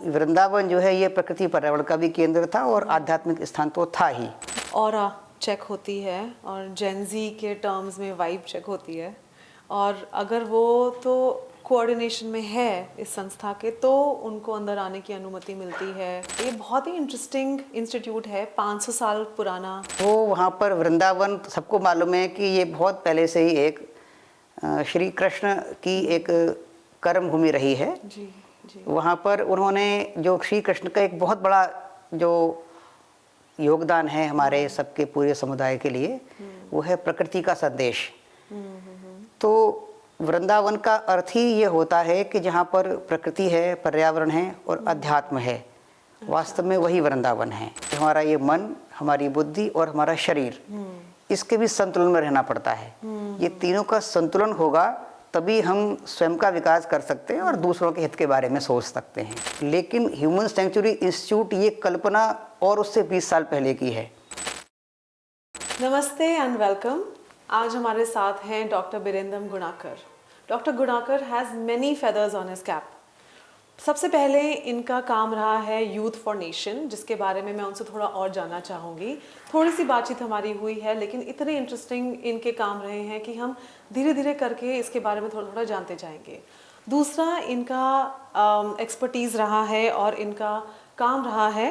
वृंदावन जो है ये प्रकृति पर्यावरण का भी केंद्र था और आध्यात्मिक स्थान तो था ही। ऑरा चेक होती है और जेनजी के टर्म्स में वाइब चेक होती है, और अगर वो तो कोऑर्डिनेशन में है इस संस्था के तो उनको अंदर आने की अनुमति मिलती है। ये बहुत ही इंटरेस्टिंग इंस्टीट्यूट है, 500 साल पुराना। वो वहाँ पर वृंदावन सबको मालूम है कि ये बहुत पहले से ही एक श्री कृष्ण की एक कर्म भूमि रही है। जी जी। वहाँ पर उन्होंने जो श्री कृष्ण का एक बहुत बड़ा जो योगदान है हमारे सबके पूरे समुदाय के लिए, वो है प्रकृति का संदेश। तो वृंदावन का अर्थ ही ये होता है कि जहाँ पर प्रकृति है, पर्यावरण है और अध्यात्म है। वास्तव में वही वृंदावन है। हमारा ये मन, हमारी बुद्धि और हमारा शरीर, इसके भी संतुलन में रहना पड़ता है। ये तीनों का संतुलन होगा तभी हम स्वयं का विकास कर सकते हैं और दूसरों के हित के बारे में सोच सकते हैं। लेकिन ह्यूमन सेंचुरी इंस्टीट्यूट ये कल्पना और उससे 20 साल पहले की है। नमस्ते एंड वेलकम। आज हमारे साथ हैं doctor Birendram Gunakar. Doctor Gunakar has many feathers on his cap. सबसे पहले इनका काम रहा है यूथ फॉर नेशन, जिसके बारे में मैं उनसे थोड़ा और जानना चाहूँगी। थोड़ी सी बातचीत हमारी हुई है, लेकिन इतने इंटरेस्टिंग इनके काम रहे हैं कि हम धीरे धीरे करके इसके बारे में थोड़ा थोड़ा जानते जाएंगे। दूसरा, इनका एक्सपर्टीज़ रहा है और इनका काम रहा है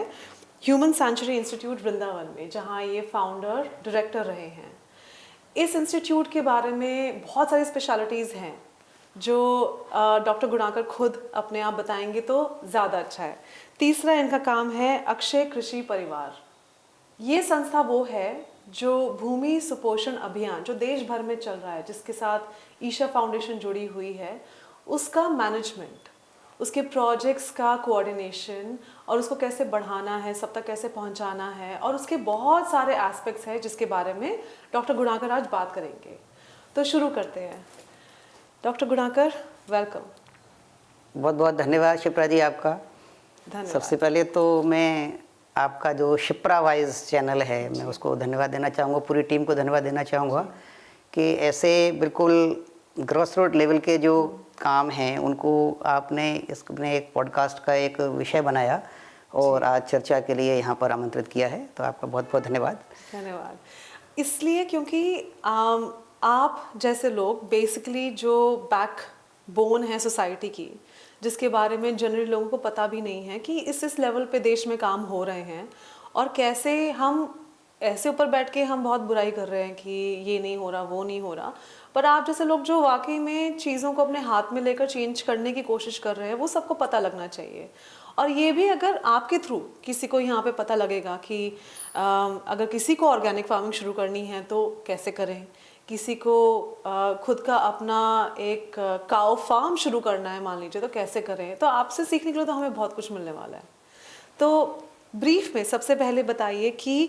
ह्यूमन सेंचुरी इंस्टीट्यूट वृंदावन में, जहाँ ये फाउंडर डायरेक्टर रहे हैं। इस इंस्टीट्यूट के बारे में बहुत सारी स्पेशलिटीज़ हैं जो डॉक्टर गुणाकर खुद अपने आप बताएंगे तो ज़्यादा अच्छा है। तीसरा, इनका काम है अक्षय कृषि परिवार। ये संस्था वो है जो भूमि सुपोषण अभियान जो देश भर में चल रहा है, जिसके साथ ईशा फाउंडेशन जुड़ी हुई है, उसका मैनेजमेंट, उसके प्रोजेक्ट्स का कोऑर्डिनेशन और उसको कैसे बढ़ाना है, सब तक कैसे पहुंचाना है, और उसके बहुत सारे एस्पेक्ट्स हैं जिसके बारे में डॉक्टर गुणाकर आज बात करेंगे। तो शुरू करते हैं। Doctor Gunakar, welcome. बहुत बहुत धन्यवाद शिप्रा जी आपका। धन्यवाद। सबसे पहले तो मैं आपका जो शिप्रा वाइज चैनल है, मैं उसको धन्यवाद देना चाहूँगा, पूरी टीम को धन्यवाद देना चाहूँगा कि ऐसे बिल्कुल ग्रॉस रूट लेवल के जो काम हैं उनको आपने इसमें एक पॉडकास्ट का एक विषय बनाया और आज चर्चा के लिए यहाँ पर आमंत्रित किया है, तो आपका बहुत बहुत धन्यवाद। धन्यवाद इसलिए क्योंकि आप जैसे लोग बेसिकली जो बैक बोन है सोसाइटी की, जिसके बारे में जनरली लोगों को पता भी नहीं है कि इस लेवल पे देश में काम हो रहे हैं, और कैसे हम ऐसे ऊपर बैठ के हम बहुत बुराई कर रहे हैं कि ये नहीं हो रहा, वो नहीं हो रहा, पर आप जैसे लोग जो वाकई में चीज़ों को अपने हाथ में लेकर चेंज करने की कोशिश कर रहे हैं, वो सबको पता लगना चाहिए। और ये भी अगर आपके थ्रू किसी को यहाँ पे पता लगेगा कि अगर किसी को ऑर्गेनिक फार्मिंग शुरू करनी है तो कैसे करें, किसी को खुद का अपना एक काऊ फार्म शुरू करना है मान लीजिए तो कैसे करें, तो आपसे सीखने के लिए तो हमें बहुत कुछ मिलने वाला है। तो ब्रीफ में सबसे पहले बताइए कि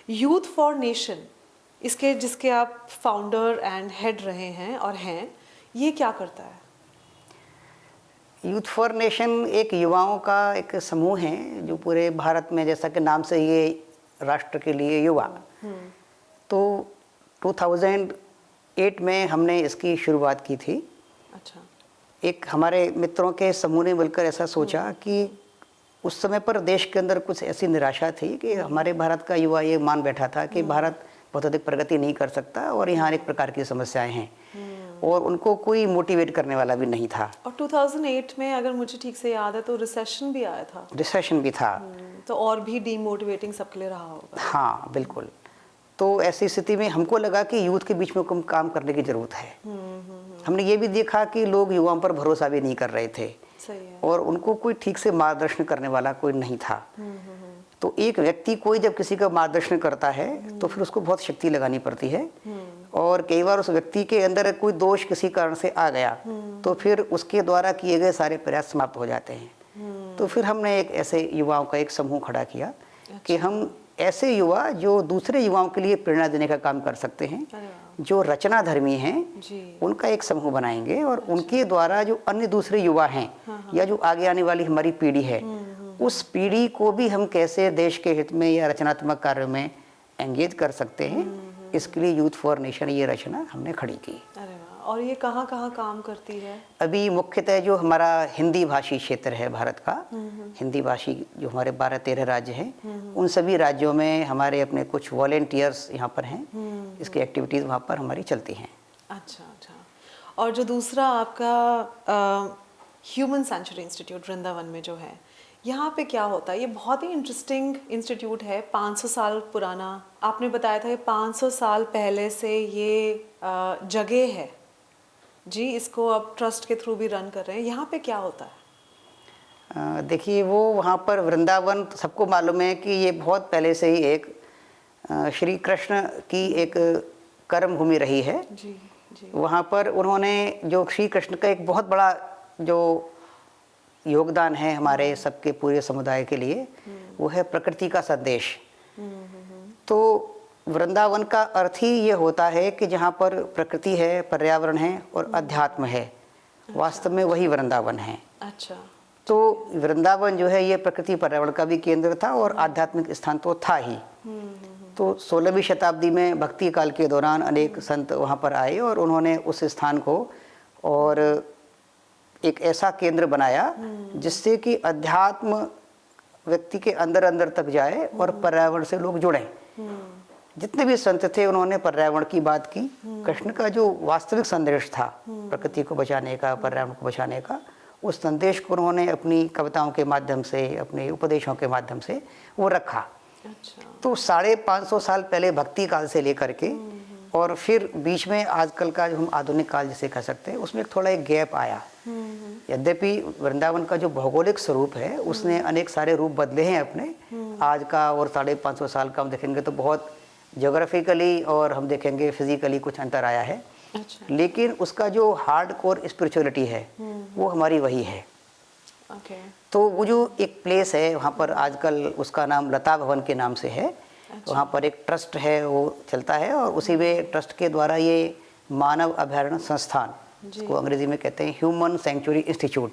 यूथ फॉर नेशन, इसके जिसके आप फाउंडर एंड हेड रहे हैं और हैं, ये क्या करता है? यूथ फॉर नेशन एक युवाओं का एक समूह है जो पूरे भारत में, जैसा कि नाम से ये राष्ट्र के लिए युवा, तो 2008 में हमने इसकी शुरुआत की थी। अच्छा। एक हमारे मित्रों के समूह ने मिलकर ऐसा सोचा कि उस समय पर देश के अंदर कुछ ऐसी निराशा थी कि हमारे भारत का युवा ये मान बैठा था कि भारत बहुत अधिक प्रगति नहीं कर सकता और यहाँ अनेक प्रकार की समस्याएं हैं और उनको कोई मोटिवेट करने वाला भी नहीं था। और 2008 में अगर मुझे ठीक से याद है तो रिसेशन भी आया था। रिसेशन भी था। तो और भी डीमोटिवेटिंग सबके लिए रहा होगा। हाँ बिल्कुल। तो ऐसी स्थिति में हमको लगा कि यूथ के बीच में काम करने की ज़रूरत है। हमने ये भी देखा कि लोग युवाओं पर भरोसा भी नहीं कर रहे थे। सही है। और उनको कोई ठीक से मार्गदर्शन करने वाला कोई नहीं था। तो एक व्यक्ति कोई जब किसी का मार्गदर्शन करता है तो फिर उसको बहुत शक्ति लगानी पड़ती है, और कई बार उस व्यक्ति के अंदर कोई दोष किसी कारण से आ गया तो फिर उसके द्वारा किए गए सारे प्रयास समाप्त हो जाते हैं। तो फिर हमने एक ऐसे युवाओं का एक समूह खड़ा किया कि हम ऐसे युवा जो दूसरे युवाओं के लिए प्रेरणा देने का काम कर सकते हैं, जो रचनाधर्मी हैं, उनका एक समूह बनाएंगे और उनके द्वारा जो अन्य दूसरे युवा हैं या जो आगे आने वाली हमारी पीढ़ी है, उस पीढ़ी को भी हम कैसे देश के हित में या रचनात्मक कार्यों में एंगेज कर सकते हैं, इसके लिए यूथ फॉर नेशन ये रचना हमने खड़ी की। अरे वाह। और ये कहाँ कहाँ काम करती है? अभी मुख्यतः जो हमारा हिंदी भाषी क्षेत्र है भारत का, हिंदी भाषी जो हमारे 12-13 राज्य हैं, उन सभी राज्यों में हमारे अपने कुछ वॉलेंटियर्स यहाँ पर हैं। इसकी एक्टिविटीज़ वहाँ पर हमारी चलती हैं। अच्छा अच्छा। और जो दूसरा आपका ह्यूमन सेंचुरी इंस्टीट्यूट वृंदावन में जो है, यहाँ पे क्या होता है? ये बहुत ही इंटरेस्टिंग इंस्टीट्यूट है, 500 साल पुराना। आपने बताया था कि 500 साल पहले से ये जगह है जी, इसको अब ट्रस्ट के थ्रू भी रन कर रहे हैं। यहाँ पे क्या होता है? देखिए, वो वहाँ पर वृंदावन तो सबको मालूम है कि ये बहुत पहले से ही एक श्री कृष्ण की एक कर्म भूमि रही है। जी जी। वहाँ पर उन्होंने जो श्री कृष्ण का एक बहुत बड़ा जो योगदान है हमारे सबके पूरे समुदाय के लिए, वो है प्रकृति का संदेश। तो वृंदावन का अर्थ ही ये होता है कि जहाँ पर प्रकृति है, पर्यावरण है और अध्यात्म है। वास्तव में वही वृंदावन है। अच्छा। तो वृंदावन जो है ये प्रकृति पर्यावरण का भी केंद्र था और आध्यात्मिक स्थान तो था ही। तो 16वीं शताब्दी में भक्ति काल के दौरान अनेक संत वहाँ पर आए और उन्होंने उस स्थान को और एक ऐसा केंद्र बनाया जिससे कि अध्यात्म व्यक्ति के अंदर अंदर तक जाए और पर्यावरण से लोग जुड़ें। जितने भी संत थे उन्होंने पर्यावरण की बात की। कृष्ण का जो वास्तविक संदेश था प्रकृति को बचाने का, पर्यावरण को बचाने का, उस संदेश को उन्होंने अपनी कविताओं के माध्यम से, अपने उपदेशों के माध्यम से वो रखा। अच्छा। तो 550 साल पहले भक्ति काल से लेकर के और फिर बीच में आजकल का जो हम आधुनिक काल जिसे कह सकते हैं, उसमें थोड़ा एक गैप आया। यद्यपि वृंदावन का जो भौगोलिक स्वरूप है उसने अनेक सारे रूप बदले हैं अपने। आज का और 550 साल का हम देखेंगे तो बहुत ज्योग्राफिकली और हम देखेंगे फिजिकली कुछ अंतर आया है। अच्छा। लेकिन उसका जो हार्ड कोर स्पिरिचुअलिटी है वो हमारी वही है। ओके। तो वो जो एक प्लेस है वहाँ पर आजकल उसका नाम लता भवन के नाम से है। वहाँ पर एक ट्रस्ट है वो चलता है और उसी में ट्रस्ट के द्वारा ये मानव अभयारण्य संस्थान, इसको अंग्रेजी में कहते हैं ह्यूमन सेंचुरी इंस्टीट्यूट,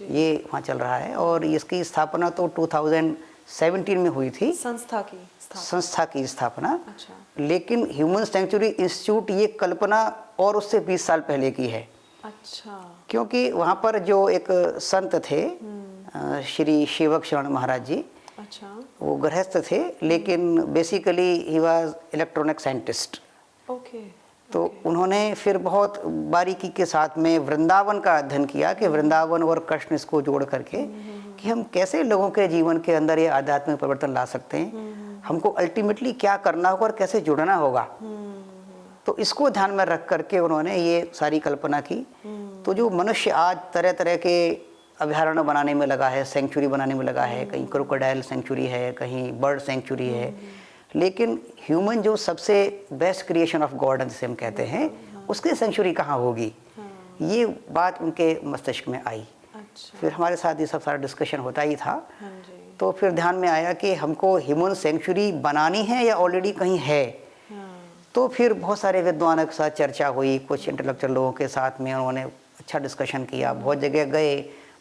ये वहाँ चल रहा है। और इसकी स्थापना तो 2017 में हुई थी, संस्था की स्थापना। अच्छा। लेकिन ह्यूमन सेंचुरी इंस्टीट्यूट ये कल्पना और उससे 20 साल पहले की है। अच्छा। क्योंकि वहाँ पर जो एक संत थे श्री शिवक शरण महाराज जी, अच्छा। वो गृहस्थ थे लेकिन basically he was electronic scientist. Okay. तो उन्होंने फिर बहुत बारीकी के साथ में वृंदावन का अध्ययन किया कि वृंदावन और कृष्ण इसको जोड़ करके कि हम कैसे लोगों के जीवन के अंदर ये आध्यात्मिक परिवर्तन ला सकते हैं, हमको अल्टीमेटली क्या करना होगा और कैसे जुड़ना होगा। तो इसको ध्यान में रख करके उन्होंने ये सारी कल्पना की। तो जो मनुष्य आज तरह तरह के अभयारण्य बनाने में लगा है, सेंचुरी बनाने में लगा है, कहीं क्रोकोडाइल सेंचुरी है, कहीं बर्ड सेंचुरी है, लेकिन ह्यूमन जो सबसे बेस्ट क्रिएशन ऑफ गॉड जिसे हम कहते हैं, उसकी सेंचुरी कहाँ होगी, ये बात उनके मस्तिष्क में आई। अच्छा। फिर हमारे साथ ये सब सारा डिस्कशन होता ही था। तो फिर ध्यान में आया कि हमको ह्यूमन सेंचुरी बनानी है या ऑलरेडी कहीं है। तो फिर बहुत सारे विद्वानों के साथ चर्चा हुई, कुछ इंटेलेक्चुअल लोगों के साथ में उन्होंने अच्छा डिस्कशन किया, बहुत जगह गए,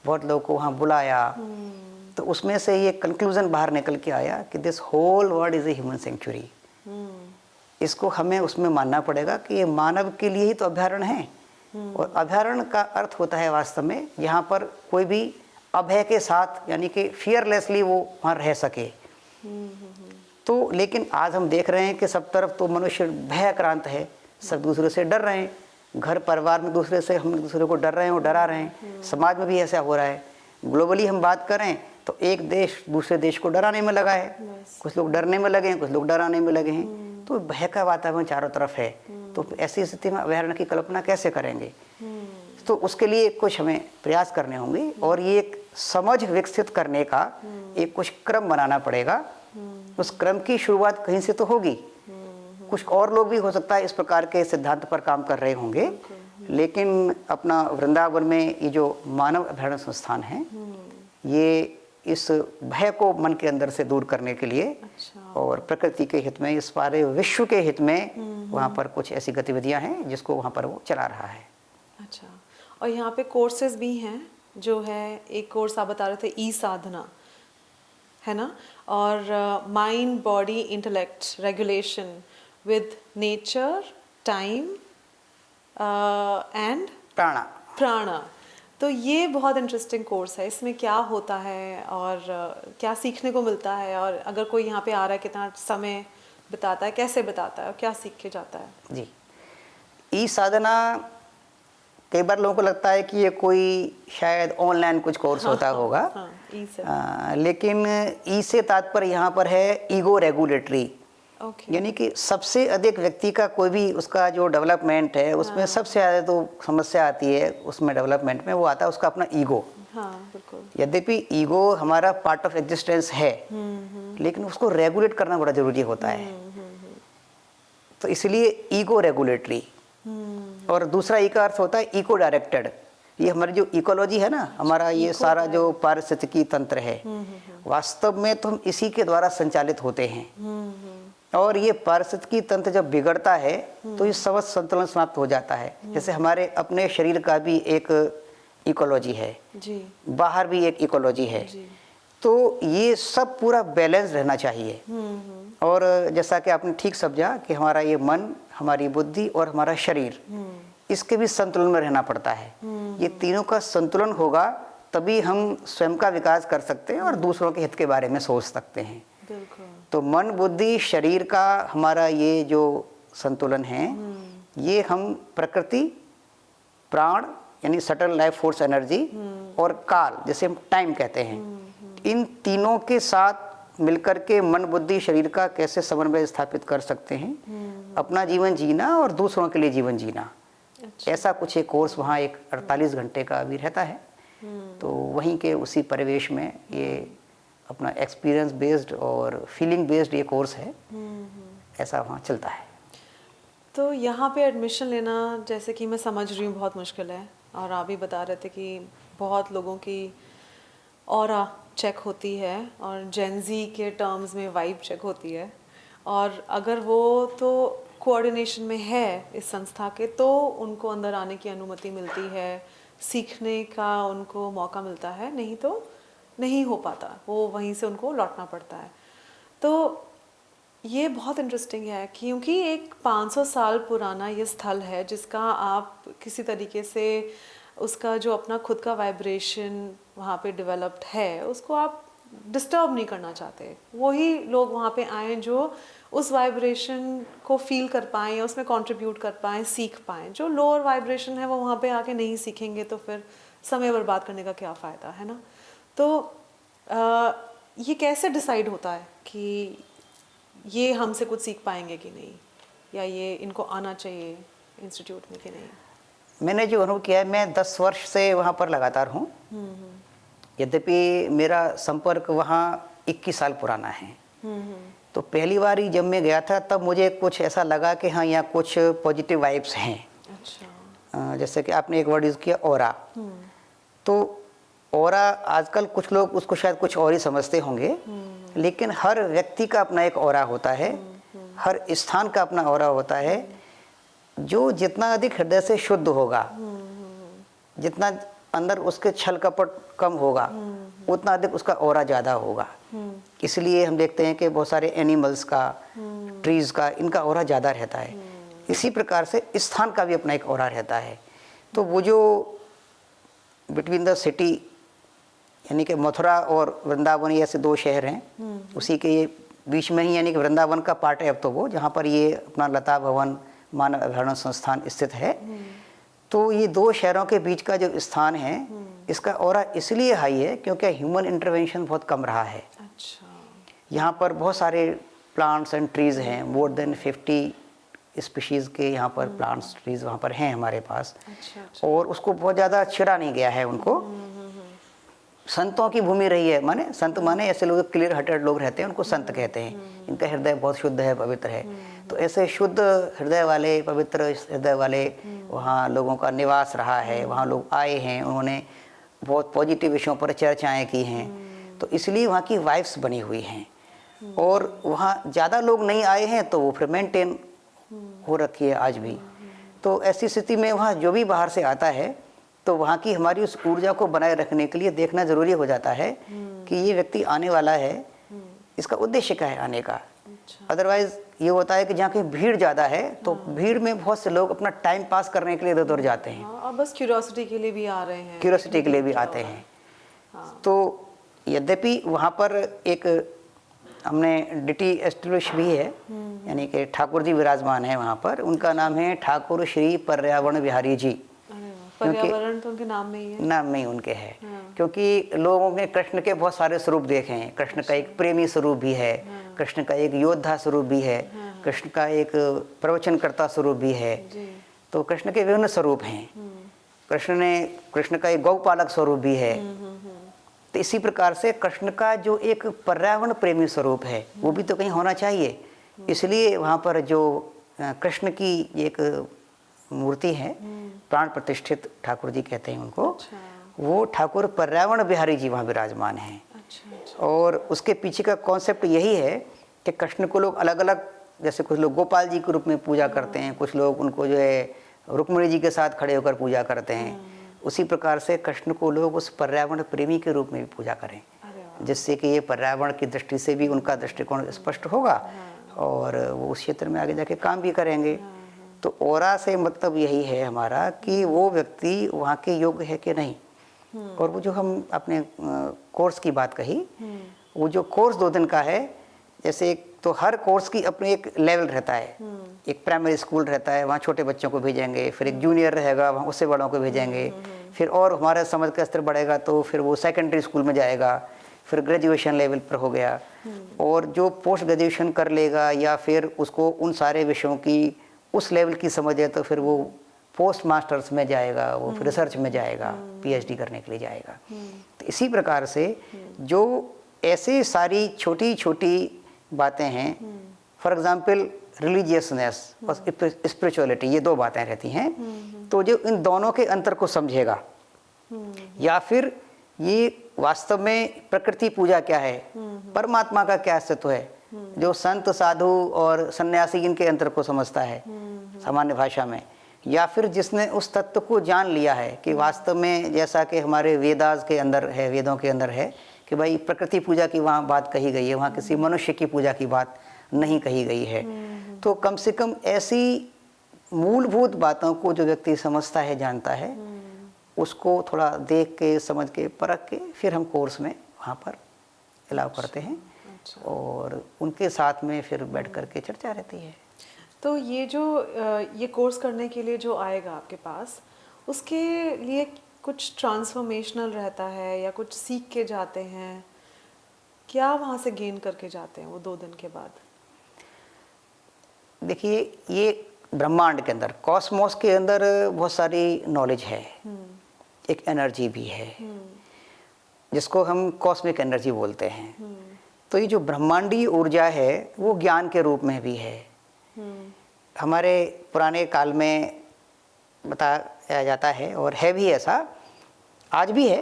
बहुत लोगों को वहाँ बुलाया। तो उसमें से ये कंक्लूजन बाहर निकल के आया कि this whole world is a human century. इसको हमें उसमें मानना पड़ेगा कि ये मानव के लिए ही तो अभयारण्य है। और अभयारण्य का अर्थ होता है वास्तव में जहाँ पर कोई भी अभय के साथ, यानी कि फियरलेसली वो वहाँ रह सके। तो लेकिन आज हम देख रहे हैं कि सब तरफ तो मनुष्य भयाक्रांत है, सब दूसरे से डर रहे हैं, घर परिवार में दूसरे से हम दूसरे को डर रहे हैं और डरा रहे हैं। समाज में भी ऐसा हो रहा है। ग्लोबली हम बात करें तो एक देश दूसरे देश को डराने में लगा है, कुछ लोग डरने में लगे हैं, कुछ लोग डराने में लगे हैं। तो भय का वातावरण चारों तरफ है। तो ऐसी स्थिति में अभयारण्य की कल्पना कैसे करेंगे? तो उसके लिए कुछ हमें प्रयास करने होंगे और ये एक समझ विकसित करने का एक कुछ क्रम बनाना पड़ेगा। उस क्रम की शुरुआत कहीं से तो होगी। कुछ और लोग भी हो सकता है इस प्रकार के सिद्धांत पर काम कर रहे होंगे, लेकिन अपना वृंदावन में ये जो मानव अभयारण्य संस्थान है, ये इस भय को मन के अंदर से दूर करने के लिए और प्रकृति के हित में, इस सारे विश्व के हित में वहाँ पर कुछ ऐसी गतिविधियाँ हैं जिसको वहाँ पर वो चला रहा है। अच्छा। और यहाँ पे कोर्सेज भी हैं, जो है एक कोर्स आप बता रहे थे ई साधना, है ना, और mind body intellect regulation with nature, time and प्राणा। प्राणा। तो ये बहुत इंटरेस्टिंग कोर्स है। इसमें क्या होता है और क्या सीखने को मिलता है, और अगर कोई यहाँ पे आ रहा है कितना समय बिताता है, कैसे बिताता है और क्या सीख के जाता है? जी, ई साधना कई बार लोगों को लगता है कि ये कोई शायद ऑनलाइन कुछ कोर्स होता होगा। हाँ, ई से। लेकिन ई से तात्पर्य यहाँ पर है ईगो रेगुलेटरी। ओके। यानी कि सबसे अधिक व्यक्ति का कोई भी उसका जो डेवलपमेंट है उसमें सबसे ज़्यादा तो समस्या आती है उसमें डेवलपमेंट में, वो आता है उसका अपना ईगो। हाँ, बिल्कुल। यद्यपि ईगो हमारा पार्ट ऑफ एग्जिस्टेंस है, लेकिन उसको रेगुलेट करना बड़ा ज़रूरी होता है। तो इसलिए ईगो रेगुलेटरी। और दूसरा ई का अर्थ होता है इको डायरेक्टेड। ये हमारी जो इकोलॉजी है ना, हमारा ये सारा जो पारिस्थितिकी तंत्र है, वास्तव में तो हम इसी के द्वारा संचालित होते हैं। और ये पारिस्थितिकी तंत्र जब बिगड़ता है तो ये समस्त संतुलन समाप्त हो जाता है। जैसे हमारे अपने शरीर का भी एक इकोलॉजी है जी, बाहर भी एक इकोलॉजी है, जी। तो ये सब पूरा बैलेंस रहना चाहिए। और जैसा कि आपने ठीक समझा कि हमारा ये मन, हमारी बुद्धि और हमारा शरीर, इसके भी संतुलन में रहना पड़ता है। ये तीनों का संतुलन होगा तभी हम स्वयं का विकास कर सकते हैं और दूसरों के हित के बारे में सोच सकते हैं। बिल्कुल। तो मन, बुद्धि, शरीर का हमारा ये जो संतुलन है, ये हम प्रकृति, प्राण यानी सटल लाइफ फोर्स एनर्जी, और काल जैसे हम टाइम कहते हैं, इन तीनों के साथ मिलकर के मन, बुद्धि, शरीर का कैसे समन्वय स्थापित कर सकते हैं, अपना जीवन जीना और दूसरों के लिए जीवन जीना। अच्छा। ऐसा कुछ एक कोर्स वहाँ एक 48 घंटे का अभी रहता है। तो वहीं के उसी परिवेश में ये अपना एक्सपीरियंस बेस्ड और फीलिंग बेस्ड ये कोर्स है, ऐसा वहाँ चलता है। तो यहाँ पे एडमिशन लेना, जैसे कि मैं समझ रही हूँ, बहुत मुश्किल है। और आप भी बता रहे थे कि बहुत लोगों की ऑरा चेक होती है और जेनजी के टर्म्स में वाइब चेक होती है। और अगर वो तो कोऑर्डिनेशन में है इस संस्था के, तो उनको अंदर आने की अनुमति मिलती है, सीखने का उनको मौका मिलता है, नहीं तो नहीं हो पाता, वो वहीं से उनको लौटना पड़ता है। तो ये बहुत इंटरेस्टिंग है क्योंकि एक 500 साल पुराना ये स्थल है जिसका आप किसी तरीके से उसका जो अपना खुद का वाइब्रेशन वहाँ पे डेवलप्ड है, उसको आप डिस्टर्ब नहीं करना चाहते। वही लोग वहाँ पे आएँ जो उस वाइब्रेशन को फील कर पाएँ, उसमें कंट्रीब्यूट कर पाएँ, सीख पाएँ। जो लोअर वाइब्रेशन है वो वहाँ पे आके नहीं सीखेंगे तो फिर समय बर्बाद करने का क्या फ़ायदा है ना। तो ये कैसे डिसाइड होता है कि ये हमसे कुछ सीख पाएंगे कि नहीं, या ये इनको आना चाहिए इंस्टीट्यूट में कि नहीं? मैंने जो अनुभव किया है, मैं 10 वर्ष से वहाँ पर लगातार हूँ। यद्यपि मेरा संपर्क वहाँ 21 साल पुराना है। तो पहली बार ही जब मैं गया था तब मुझे कुछ ऐसा लगा कि हाँ, यहाँ कुछ पॉजिटिव वाइब्स हैं। अच्छा। जैसे कि आपने एक वर्ड यूज़ किया, ऑरा। तो ऑरा आजकल कुछ लोग उसको शायद कुछ और ही समझते होंगे, लेकिन हर व्यक्ति का अपना एक ऑरा होता है, हर स्थान का अपना ऑरा होता है। जो जितना अधिक हृदय से शुद्ध होगा, जितना अंदर उसके छल कपट कम होगा, उतना अधिक उसका ऑरा ज़्यादा होगा। इसलिए हम देखते हैं कि बहुत सारे एनिमल्स का, ट्रीज़ का, इनका ऑरा ज़्यादा रहता है। इसी प्रकार से स्थान का भी अपना एक ऑरा रहता है। तो वो जो बिटवीन द सिटी यानी कि मथुरा और वृंदावन, ये ऐसे 2 शहर हैं, उसी के ये बीच में ही, यानी कि वृंदावन का पार्ट है अब तो वो, जहाँ पर ये अपना लता भवन मानव अभ्यारण संस्थान स्थित है। तो ये 2 शहरों के बीच का जो स्थान है, इसका ऑरा इसलिए हाई है क्योंकि ह्यूमन इंटरवेंशन बहुत कम रहा है। अच्छा। यहाँ पर बहुत सारे प्लांट्स एंड ट्रीज़ हैं, मोर देन 50 स्पीशीज़ के यहाँ पर प्लांट्स ट्रीज़ वहाँ पर हैं हमारे पास। अच्छा। और उसको बहुत ज़्यादा छिड़ा नहीं गया है उनको। संतों की भूमि रही है, माने संत माने ऐसे लोग क्लियर हार्टेड लोग रहते हैं, उनको संत कहते हैं। इनका हृदय बहुत शुद्ध है, पवित्र है। तो ऐसे शुद्ध हृदय वाले, पवित्र हृदय वाले वहाँ लोगों का निवास रहा है। वहाँ लोग आए हैं, उन्होंने बहुत पॉजिटिव विषयों पर चर्चाएँ की हैं, तो इसलिए वहाँ की वाइब्स बनी हुई हैं। और वहाँ ज़्यादा लोग नहीं आए हैं तो वो फिर मेंटेन हो रखी है आज भी। तो ऐसी स्थिति में वहाँ जो भी बाहर से आता है, तो वहाँ की हमारी उस ऊर्जा को बनाए रखने के लिए देखना ज़रूरी हो जाता है कि ये व्यक्ति आने वाला है, इसका उद्देश्य क्या है आने का। अच्छा। अदरवाइज ये होता है कि जहाँ कहीं भीड़ ज़्यादा है तो भीड़ में बहुत से लोग अपना टाइम पास करने के लिए इधर उधर जाते हैं, हाँ, और बस क्यूरियोसिटी के लिए भी आ रहे हैं, क्यूरियोसिटी के लिए भी क्या आते हो रहा हैं। है। हाँ। तो यद्यपि वहाँ पर एक हमने डिटी एस्टेब्लिश भी है, यानी कि ठाकुर जी विराजमान है वहाँ पर। उनका नाम है ठाकुर श्री पर्यावरण बिहारी जी। अरे वाह, पर्यावरण तो उनके नाम में ही है। नाम में ही उनके है, हाँ। क्योंकि लोगों ने कृष्ण के बहुत सारे स्वरूप देखे हैं। कृष्ण का एक प्रेमी स्वरूप भी है, कृष्ण का एक योद्धा स्वरूप भी है, कृष्ण का एक प्रवचनकर्ता स्वरूप भी है। जी। तो कृष्ण के विभिन्न स्वरूप हैं। कृष्ण का एक गौपालक स्वरूप भी है। तो इसी प्रकार से कृष्ण का जो एक पर्यावरण प्रेमी स्वरूप है वो भी तो कहीं होना चाहिए। इसलिए वहाँ पर जो कृष्ण की एक मूर्ति है, प्राण प्रतिष्ठित ठाकुर जी कहते हैं उनको, अच्छा। वो ठाकुर पर्यावरण बिहारी जी वहाँ विराजमान हैं। अच्छा अच्छा। और उसके पीछे का कॉन्सेप्ट यही है कि कृष्ण को लोग अलग अलग, जैसे कुछ लोग गोपाल जी के रूप में पूजा करते हैं, कुछ लोग उनको जो है रुक्मिणी जी के साथ खड़े होकर पूजा करते हैं। उसी प्रकार से कृष्ण को लोग उस पर्यावरण प्रेमी के रूप में भी पूजा करें, अरे वाह। जिससे कि ये पर्यावरण की दृष्टि से भी उनका दृष्टिकोण स्पष्ट होगा और वो उस क्षेत्र में आगे जाके काम भी करेंगे। तो ओरा से मतलब यही है हमारा कि वो व्यक्ति वहाँ के योग्य है कि नहीं। और वो जो हम अपने कोर्स की बात कही, वो जो कोर्स 2 दिन का है, जैसे तो हर कोर्स की अपने एक लेवल रहता है। एक प्राइमरी स्कूल रहता है, वहाँ छोटे बच्चों को भेजेंगे, फिर एक जूनियर रहेगा, वहाँ उससे बड़ों को भेजेंगे, फिर और हमारा समझ का स्तर बढ़ेगा तो फिर वो सेकेंडरी स्कूल में जाएगा, फिर ग्रेजुएशन लेवल पर हो गया। और जो पोस्ट ग्रेजुएशन कर लेगा या फिर उसको उन सारे विषयों की उस लेवल की समझ है तो फिर वो पोस्ट मास्टर्स में जाएगा, वो फिर रिसर्च में जाएगा, पीएचडी करने के लिए जाएगा। तो इसी प्रकार से जो ऐसे सारी छोटी छोटी बातें हैं, फॉर एग्जाम्पल रिलीजियसनेस और स्पिरिचुअलिटी, ये 2 बातें रहती हैं। तो जो इन दोनों के अंतर को समझेगा, या फिर ये वास्तव में प्रकृति पूजा क्या है, परमात्मा का क्या अस्तित्व है, जो संत साधु और सन्यासी इनके अंतर को समझता है सामान्य भाषा में, या फिर जिसने उस तत्व को जान लिया है कि वास्तव में जैसा कि हमारे वेदास के अंदर है, वेदों के अंदर है कि भाई प्रकृति पूजा की वहाँ बात कही गई है, वहाँ किसी मनुष्य की पूजा की बात नहीं कही गई है। तो कम से कम ऐसी मूलभूत बातों को जो व्यक्ति समझता है, जानता है, उसको थोड़ा देख के, समझ के, परख के फिर हम कोर्स में वहाँ पर अलाउ करते हैं। और उनके साथ में फिर बैठ कर के चर्चा रहती है। तो ये जो ये कोर्स करने के लिए जो आएगा आपके पास, उसके लिए कुछ ट्रांसफॉर्मेशनल रहता है या कुछ सीख के जाते हैं, क्या वहाँ से गेन करके जाते हैं वो 2 दिन के बाद? देखिए, ये ब्रह्मांड के अंदर, कॉस्मोस के अंदर बहुत सारी नॉलेज है, एक एनर्जी भी है जिसको हम कॉस्मिक एनर्जी बोलते हैं। तो ये जो ब्रह्मांडीय ऊर्जा है वो ज्ञान के रूप में भी है। हमारे पुराने काल में बताया जाता है और है भी ऐसा, आज भी है,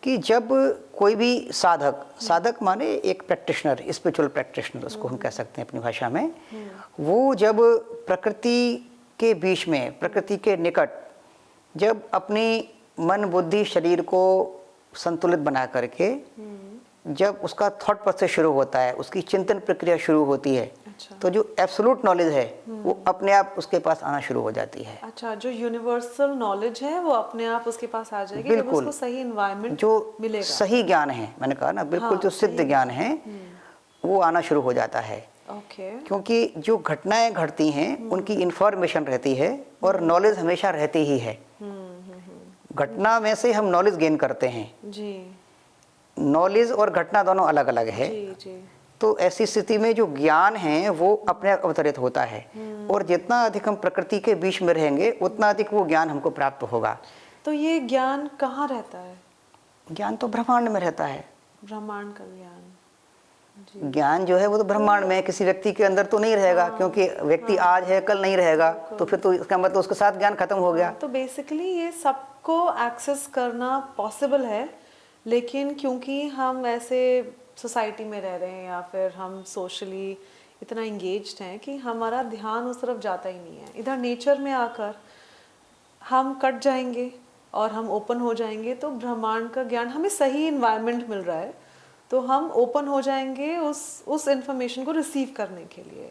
कि जब कोई भी साधक माने एक प्रैक्टिशनर, स्पिरिचुअल प्रैक्टिशनर उसको हम कह सकते हैं अपनी भाषा में, वो जब प्रकृति के बीच में, प्रकृति के निकट, जब अपनी मन बुद्धि शरीर को संतुलित बना करके जब उसका थॉट प्रोसेस शुरू होता है, उसकी चिंतन प्रक्रिया शुरू होती है, अच्छा। तो जो एब्सोल्यूट नॉलेज है वो अपने आप उसके पास आना शुरू हो जाती है। अच्छा, जो यूनिवर्सल नॉलेज है वो अपने आप उसके पास आ जाएगी जब बिल्कुल। उसको सही एनवायरनमेंट जो मिलेगा। सही ज्ञान है, मैंने कहा ना, बिल्कुल हाँ, जो सिद्ध सही। ज्ञान है वो आना शुरू हो जाता है। ओके। क्योंकि जो घटनाएं घटती हैं उनकी इंफॉर्मेशन रहती है और नॉलेज हमेशा रहती ही है। घटना में से हम नॉलेज गेन करते हैं। जी नॉलेज और घटना दोनों अलग अलग है। जी जी। तो ऐसी स्थिति में जो ज्ञान है वो अपने आप अवतरित होता है, और जितना अधिक हम प्रकृति के बीच में रहेंगे उतना अधिक वो ज्ञान हमको प्राप्त होगा। तो ये ज्ञान कहाँ रहता है? ज्ञान तो ब्रह्मांड में रहता है। ब्रह्मांड का ज्ञान। जी। ज्ञान जो है वो तो ब्रह्मांड में है, किसी व्यक्ति के अंदर तो नहीं रहेगा। क्योंकि व्यक्ति आज है कल नहीं रहेगा, तो फिर तो इसका मतलब उसके साथ ज्ञान खत्म हो गया। तो बेसिकली ये सबको एक्सेस करना पॉसिबल है, लेकिन क्योंकि हम ऐसे सोसाइटी में रह रहे हैं या फिर हम सोशली इतना इंगेज्ड हैं कि हमारा ध्यान उस तरफ जाता ही नहीं है। इधर नेचर में आकर हम कट जाएंगे और हम ओपन हो जाएंगे तो ब्रह्मांड का ज्ञान, हमें सही इन्वायरमेंट मिल रहा है तो हम ओपन हो जाएंगे उस इंफॉर्मेशन को रिसीव करने के लिए।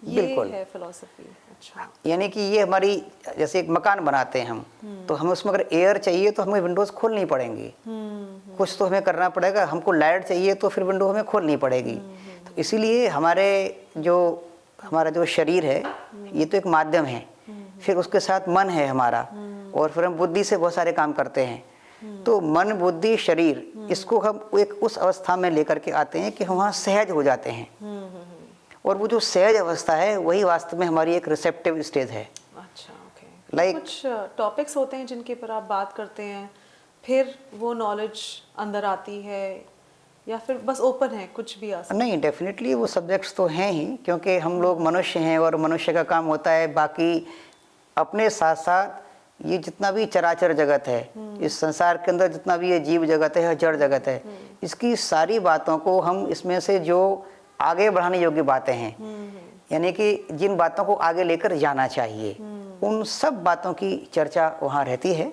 ये बिल्कुल है फिलॉसफी। अच्छा। यानी कि ये हमारी, जैसे एक मकान बनाते हैं हम, तो हमें उसमें अगर एयर चाहिए तो हमें विंडोज़ खोलनी पड़ेंगी, कुछ तो हमें करना पड़ेगा। हमको लाइट चाहिए तो फिर विंडो हमें खोलनी पड़ेगी। तो इसीलिए हमारा जो शरीर है ये तो एक माध्यम है, फिर उसके साथ मन है हमारा, और फिर हम बुद्धि से बहुत सारे काम करते हैं। तो मन, बुद्धि, शरीर, इसको हम एक उस अवस्था में लेकर के आते हैं कि हम वहाँ सहज हो जाते हैं। और वो जो सहज अवस्था है वही वास्तव में हमारी एक रिसेप्टिव स्टेज है। अच्छा, ओके। कुछ टॉपिक्स होते हैं जिनके पर आप बात करते हैं, फिर वो नॉलेज अंदर आती है, या फिर बस ओपन है, कुछ भी आ सकता है? नहीं, डेफिनेटली वो सब्जेक्ट्स तो हैं ही, क्योंकि हम लोग मनुष्य हैं और मनुष्य का काम होता है बाकी अपने साथ साथ ये जितना भी चराचर जगत है, इस संसार के अंदर जितना भी ये जीव जगत है, जड़ जगत है, इसकी सारी बातों को हम इसमें से जो आगे बढ़ाने योग्य बातें हैं, यानी कि जिन बातों को आगे लेकर जाना चाहिए, उन सब बातों की चर्चा वहाँ रहती है।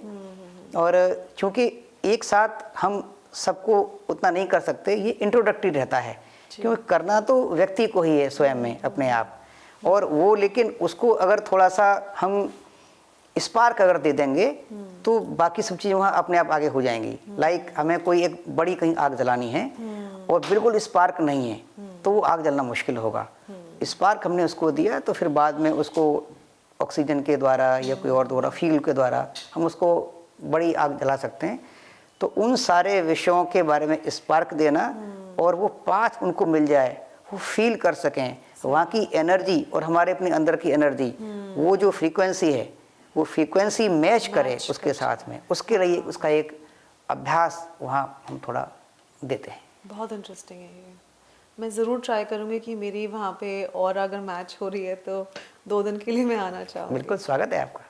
और चूँकि एक साथ हम सबको उतना नहीं कर सकते, ये इंट्रोडक्टरी रहता है, क्योंकि करना तो व्यक्ति को ही है स्वयं में अपने आप। और वो, लेकिन उसको अगर थोड़ा सा हम स्पार्क अगर दे देंगे तो बाकी सब चीज़ें वहाँ अपने आप आगे हो जाएंगी। लाइक हमें कोई एक बड़ी कहीं आग जलानी है और बिल्कुल स्पार्क नहीं है, तो वो आग जलना मुश्किल होगा। स्पार्क हमने उसको दिया तो फिर बाद में उसको ऑक्सीजन के द्वारा या कोई और द्वारा, फ्यूल के द्वारा हम उसको बड़ी आग जला सकते हैं। तो उन सारे विषयों के बारे में स्पार्क देना, और वो पाथ उनको मिल जाए, वो फील कर सकें वहाँ की एनर्जी और हमारे अपने अंदर की एनर्जी, वो जो फ्रीक्वेंसी है वो फ्रीक्वेंसी मैच करे उसके साथ में, उसके लिए उसका एक अभ्यास वहाँ हम थोड़ा देते हैं। बहुत इंटरेस्टिंग है ये। मैं ज़रूर ट्राई करूँगी कि मेरी वहाँ पे और अगर मैच हो रही है तो 2 दिन के लिए मैं आना चाहूँगी। बिल्कुल, स्वागत है आपका।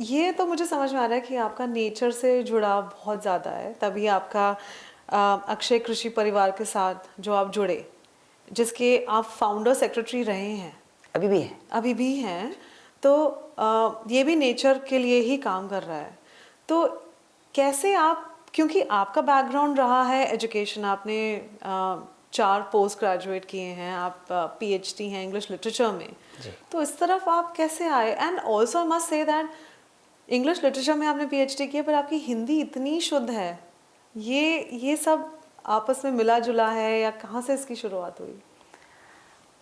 ये तो मुझे समझ में आ रहा है कि आपका नेचर से जुड़ाव बहुत ज़्यादा है, तभी आपका अक्षय कृषि परिवार के साथ जो आप जुड़े, जिसके आप फाउंडर सेक्रेटरी रहे हैं, अभी भी हैं। तो ये भी नेचर के लिए ही काम कर रहा है। तो कैसे आप, क्योंकि आपका बैकग्राउंड रहा है एजुकेशन, आपने 4 पोस्ट ग्रेजुएट किए हैं, आप PhD हैं इंग्लिश लिटरेचर में, तो इस तरफ आप कैसे आए? And also I must say that English literature में आपने PhD किया, पर आपकी हिंदी इतनी शुद्ध है। ये सब आपस में मिला जुला है, या कहाँ से इसकी शुरुआत हुई?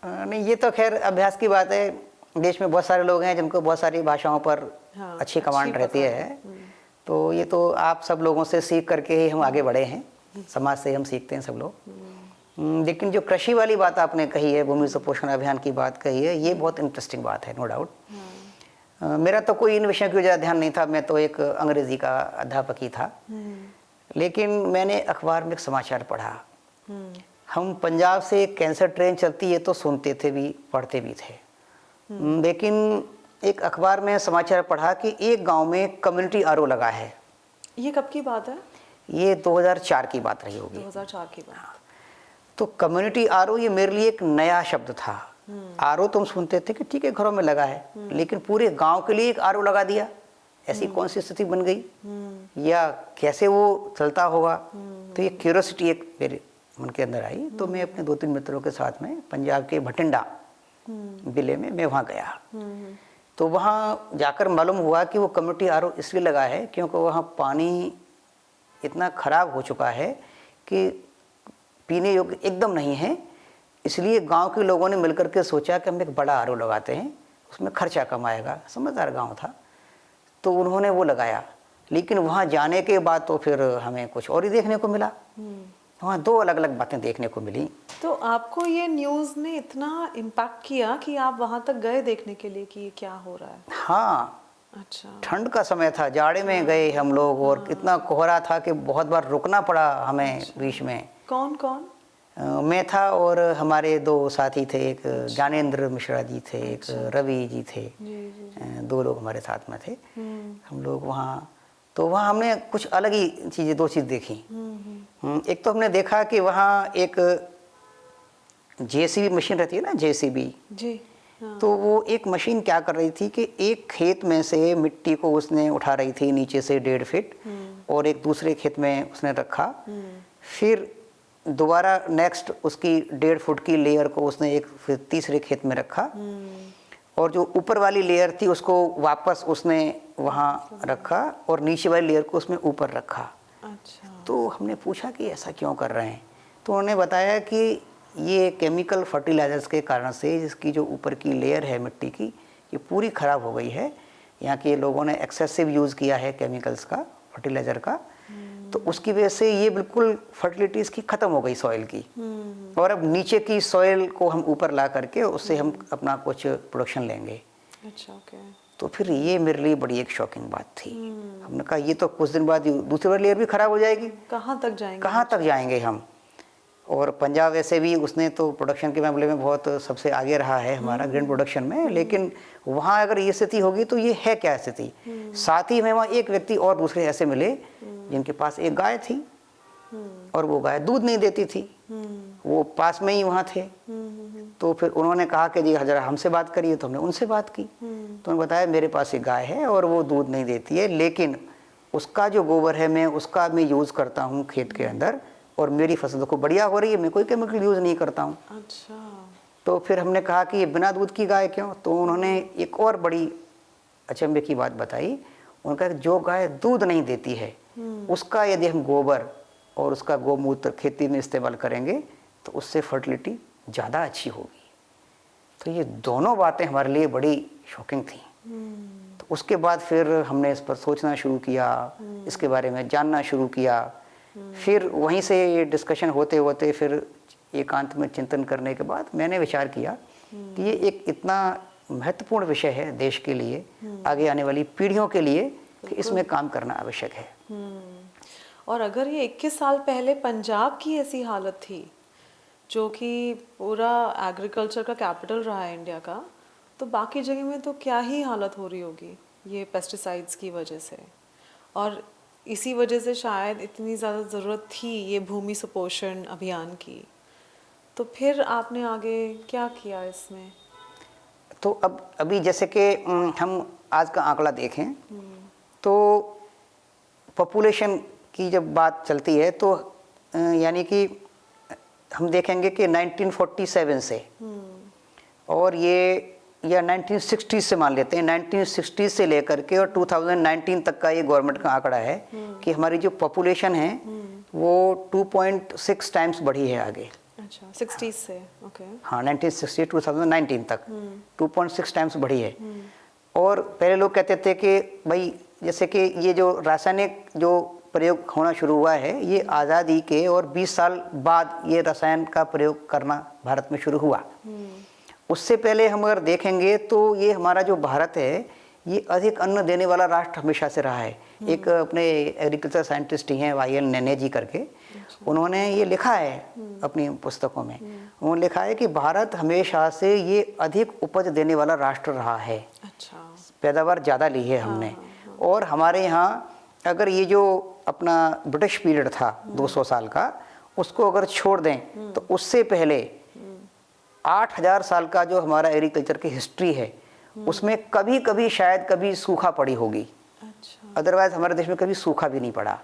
नहीं, ये तो खैर अभ्यास की बात है। देश में बहुत सारे लोग हैं जिनको बहुत सारी भाषाओं पर अच्छी कमांड रहती है। तो ये तो आप सब लोगों से सीख करके ही हम आगे बढ़े हैं, समाज से हम सीखते हैं सब लोग। लेकिन जो कृषि वाली बात आपने कही है, भूमि सुपोषण अभियान की बात कही है, ये बहुत इंटरेस्टिंग बात है, नो डाउट। मेरा तो कोई इन विषयों की ज़्यादा ध्यान नहीं था, मैं तो एक अंग्रेज़ी का अध्यापक ही था। लेकिन मैंने अखबार में एक समाचार पढ़ा। हम पंजाब से कैंसर ट्रेन चलती है तो सुनते थे भी, पढ़ते भी थे। लेकिन एक अखबार में समाचार पढ़ा कि एक गांव में कम्युनिटी RO लगा है। ये कब की बात है? ये 2004 की बात रही होगी। 2004 की बात। तो कम्युनिटी RO ये मेरे लिए एक नया शब्द था। RO तुम सुनते थे कि ठीक है घरों में लगा है, लेकिन पूरे गांव के लिए एक RO लगा दिया, ऐसी कौन सी स्थिति बन गई, या कैसे वो चलता होगा? तो ये क्यूरियोसिटी एक मेरे मन के अंदर आई। तो मैं अपने 2-3 मित्रों के साथ में पंजाब के भटिंडा जिले में मैं वहाँ गया। तो वहाँ जाकर मालूम हुआ कि वो कम्युनिटी RO इसलिए लगा है क्योंकि वहाँ पानी इतना ख़राब हो चुका है कि पीने योग्य एकदम नहीं है। इसलिए गांव के लोगों ने मिलकर के सोचा कि हम एक बड़ा RO लगाते हैं, उसमें खर्चा कम आएगा। समझदार गांव था, तो उन्होंने वो लगाया। लेकिन वहाँ जाने के बाद तो फिर हमें कुछ और ही देखने को मिला। वहाँ 2 अलग अलग बातें देखने को मिली। तो आपको ये न्यूज़ ने इतना इम्पैक्ट किया कि आप वहाँ तक गए देखने के लिए कि ये क्या हो रहा है? हाँ। अच्छा। ठंड का समय था, जाड़े में गए हम लोग, और इतना कोहरा था कि बहुत बार रुकना पड़ा हमें बीच में। कौन कौन? मैं था और हमारे 2 साथी थे, एक ज्ञानेंद्र मिश्रा जी थे, एक रवि जी थे। 2 लोग हमारे साथ में थे। हम लोग वहाँ, तो वहाँ हमने कुछ अलग ही चीज़ें, 2 चीज़ देखी। एक तो हमने देखा कि वहाँ एक JCB मशीन रहती है ना, JCB जी। तो वो एक मशीन क्या कर रही थी कि एक खेत में से मिट्टी को उसने उठा रही थी नीचे से 1.5 फीट, और एक दूसरे खेत में उसने रखा। फिर दोबारा नेक्स्ट उसकी 1.5 फुट की लेयर को उसने एक फिर तीसरे खेत में रखा, और जो ऊपर वाली लेयर थी उसको वापस उसने वहाँ रखा और नीचे वाली लेयर को उसमें ऊपर रखा। अच्छा। तो हमने पूछा कि ऐसा क्यों कर रहे हैं, तो उन्होंने बताया कि ये केमिकल फर्टिलाइजर्स के कारण से जिसकी जो ऊपर की लेयर है मिट्टी की, ये पूरी ख़राब हो गई है। यहाँ के लोगों ने एक्सेसिव यूज़ किया है केमिकल्स का, फर्टिलाइज़र का, तो उसकी वजह से ये बिल्कुल फर्टिलिटी इसकी ख़त्म हो गई सॉइल की। और अब नीचे की सॉइल को हम ऊपर ला करके उससे हम अपना कुछ प्रोडक्शन लेंगे। अच्छा, ओके। तो फिर ये मेरे लिए बड़ी एक शॉकिंग बात थी। हमने कहा ये तो कुछ दिन बाद दूसरी बार लेयर भी ख़राब हो जाएगी, कहाँ तक जाएंगे, कहाँ तक जाएंगे हम। और पंजाब वैसे भी उसने तो प्रोडक्शन के मामले में बहुत सबसे आगे रहा है हमारा ग्रेन प्रोडक्शन में, लेकिन वहाँ अगर ये स्थिति होगी तो ये है क्या स्थिति। साथ ही हमें वहाँ एक व्यक्ति और दूसरे ऐसे मिले जिनके पास एक गाय थी और वो गाय दूध नहीं देती थी, वो पास में ही वहाँ थे। तो फिर उन्होंने कहा कि जी ज़रा हमसे बात करिए, तो हमने उनसे बात की। तो उन्होंने बताया मेरे पास एक गाय है और वो दूध नहीं देती है, लेकिन उसका जो गोबर है मैं उसका मैं यूज़ करता हूँ खेत के अंदर, और मेरी फसल को बढ़िया हो रही है, मैं कोई केमिकल यूज़ नहीं करता हूँ। अच्छा। तो फिर हमने कहा कि ये बिना दूध की गाय क्यों, तो उन्होंने एक और बड़ी अचंभे की बात बताई। उनका जो गाय दूध नहीं देती है उसका यदि हम गोबर और उसका गोमूत्र खेती में इस्तेमाल करेंगे तो उससे फर्टिलिटी ज़्यादा अच्छी होगी। तो ये दोनों बातें हमारे लिए बड़ी शॉकिंग थी। तो उसके बाद फिर हमने इस पर सोचना शुरू किया, इसके बारे में जानना शुरू किया। फिर वहीं से ये डिस्कशन होते होते फिर एकांत में चिंतन करने के बाद मैंने विचार किया कि ये एक इतना महत्वपूर्ण विषय है देश के लिए, आगे आने वाली पीढ़ियों के लिए, कि इसमें काम करना आवश्यक है। और अगर ये 21 साल पहले पंजाब की ऐसी हालत थी, जो कि पूरा एग्रीकल्चर का कैपिटल रहा है इंडिया का, तो बाकी जगह में तो क्या ही हालत हो रही होगी ये पेस्टिसाइड्स की वजह से। और इसी वजह से शायद इतनी ज़्यादा ज़रूरत थी ये भूमि सुपोषण अभियान की। तो फिर आपने आगे क्या किया इसमें? तो अब अभी जैसे कि हम आज का आंकड़ा देखें तो पॉपुलेशन की जब बात चलती है तो यानी कि हम देखेंगे कि 1947 से और ये या 1960 से मान लेते हैं, 1960 से लेकर के और 2019 तक का ये गवर्नमेंट का आंकड़ा है कि हमारी जो पॉपुलेशन है वो 2.6 टाइम्स बढ़ी है आगे। अच्छा, 60 से, ओके। हाँ, 1960 2019 तक 2.6 टाइम्स बढ़ी है। और पहले लोग कहते थे कि भाई जैसे कि ये जो रासायनिक जो प्रयोग होना शुरू हुआ है ये आज़ादी के और 20 साल बाद ये रसायन का प्रयोग करना भारत में शुरू हुआ। उससे पहले हम अगर देखेंगे तो ये हमारा जो भारत है ये अधिक अन्न देने वाला राष्ट्र हमेशा से रहा है। एक अपने एग्रीकल्चर साइंटिस्ट ही हैं वाई.एल. नेने जी करके, उन्होंने ये लिखा है अपनी पुस्तकों में। उन्होंने लिखा है कि भारत हमेशा से ये अधिक उपज देने वाला राष्ट्र रहा है। अच्छा। पैदावार ज़्यादा ली है हमने। और हमारे यहाँ अगर ये जो अपना ब्रिटिश पीरियड था 200 साल का, उसको अगर छोड़ दें तो उससे पहले 8000 साल का जो हमारा एग्रीकल्चर की हिस्ट्री है उसमें कभी कभी शायद कभी सूखा पड़ी होगी। अच्छा। अदरवाइज हमारे देश में कभी सूखा भी नहीं पड़ा।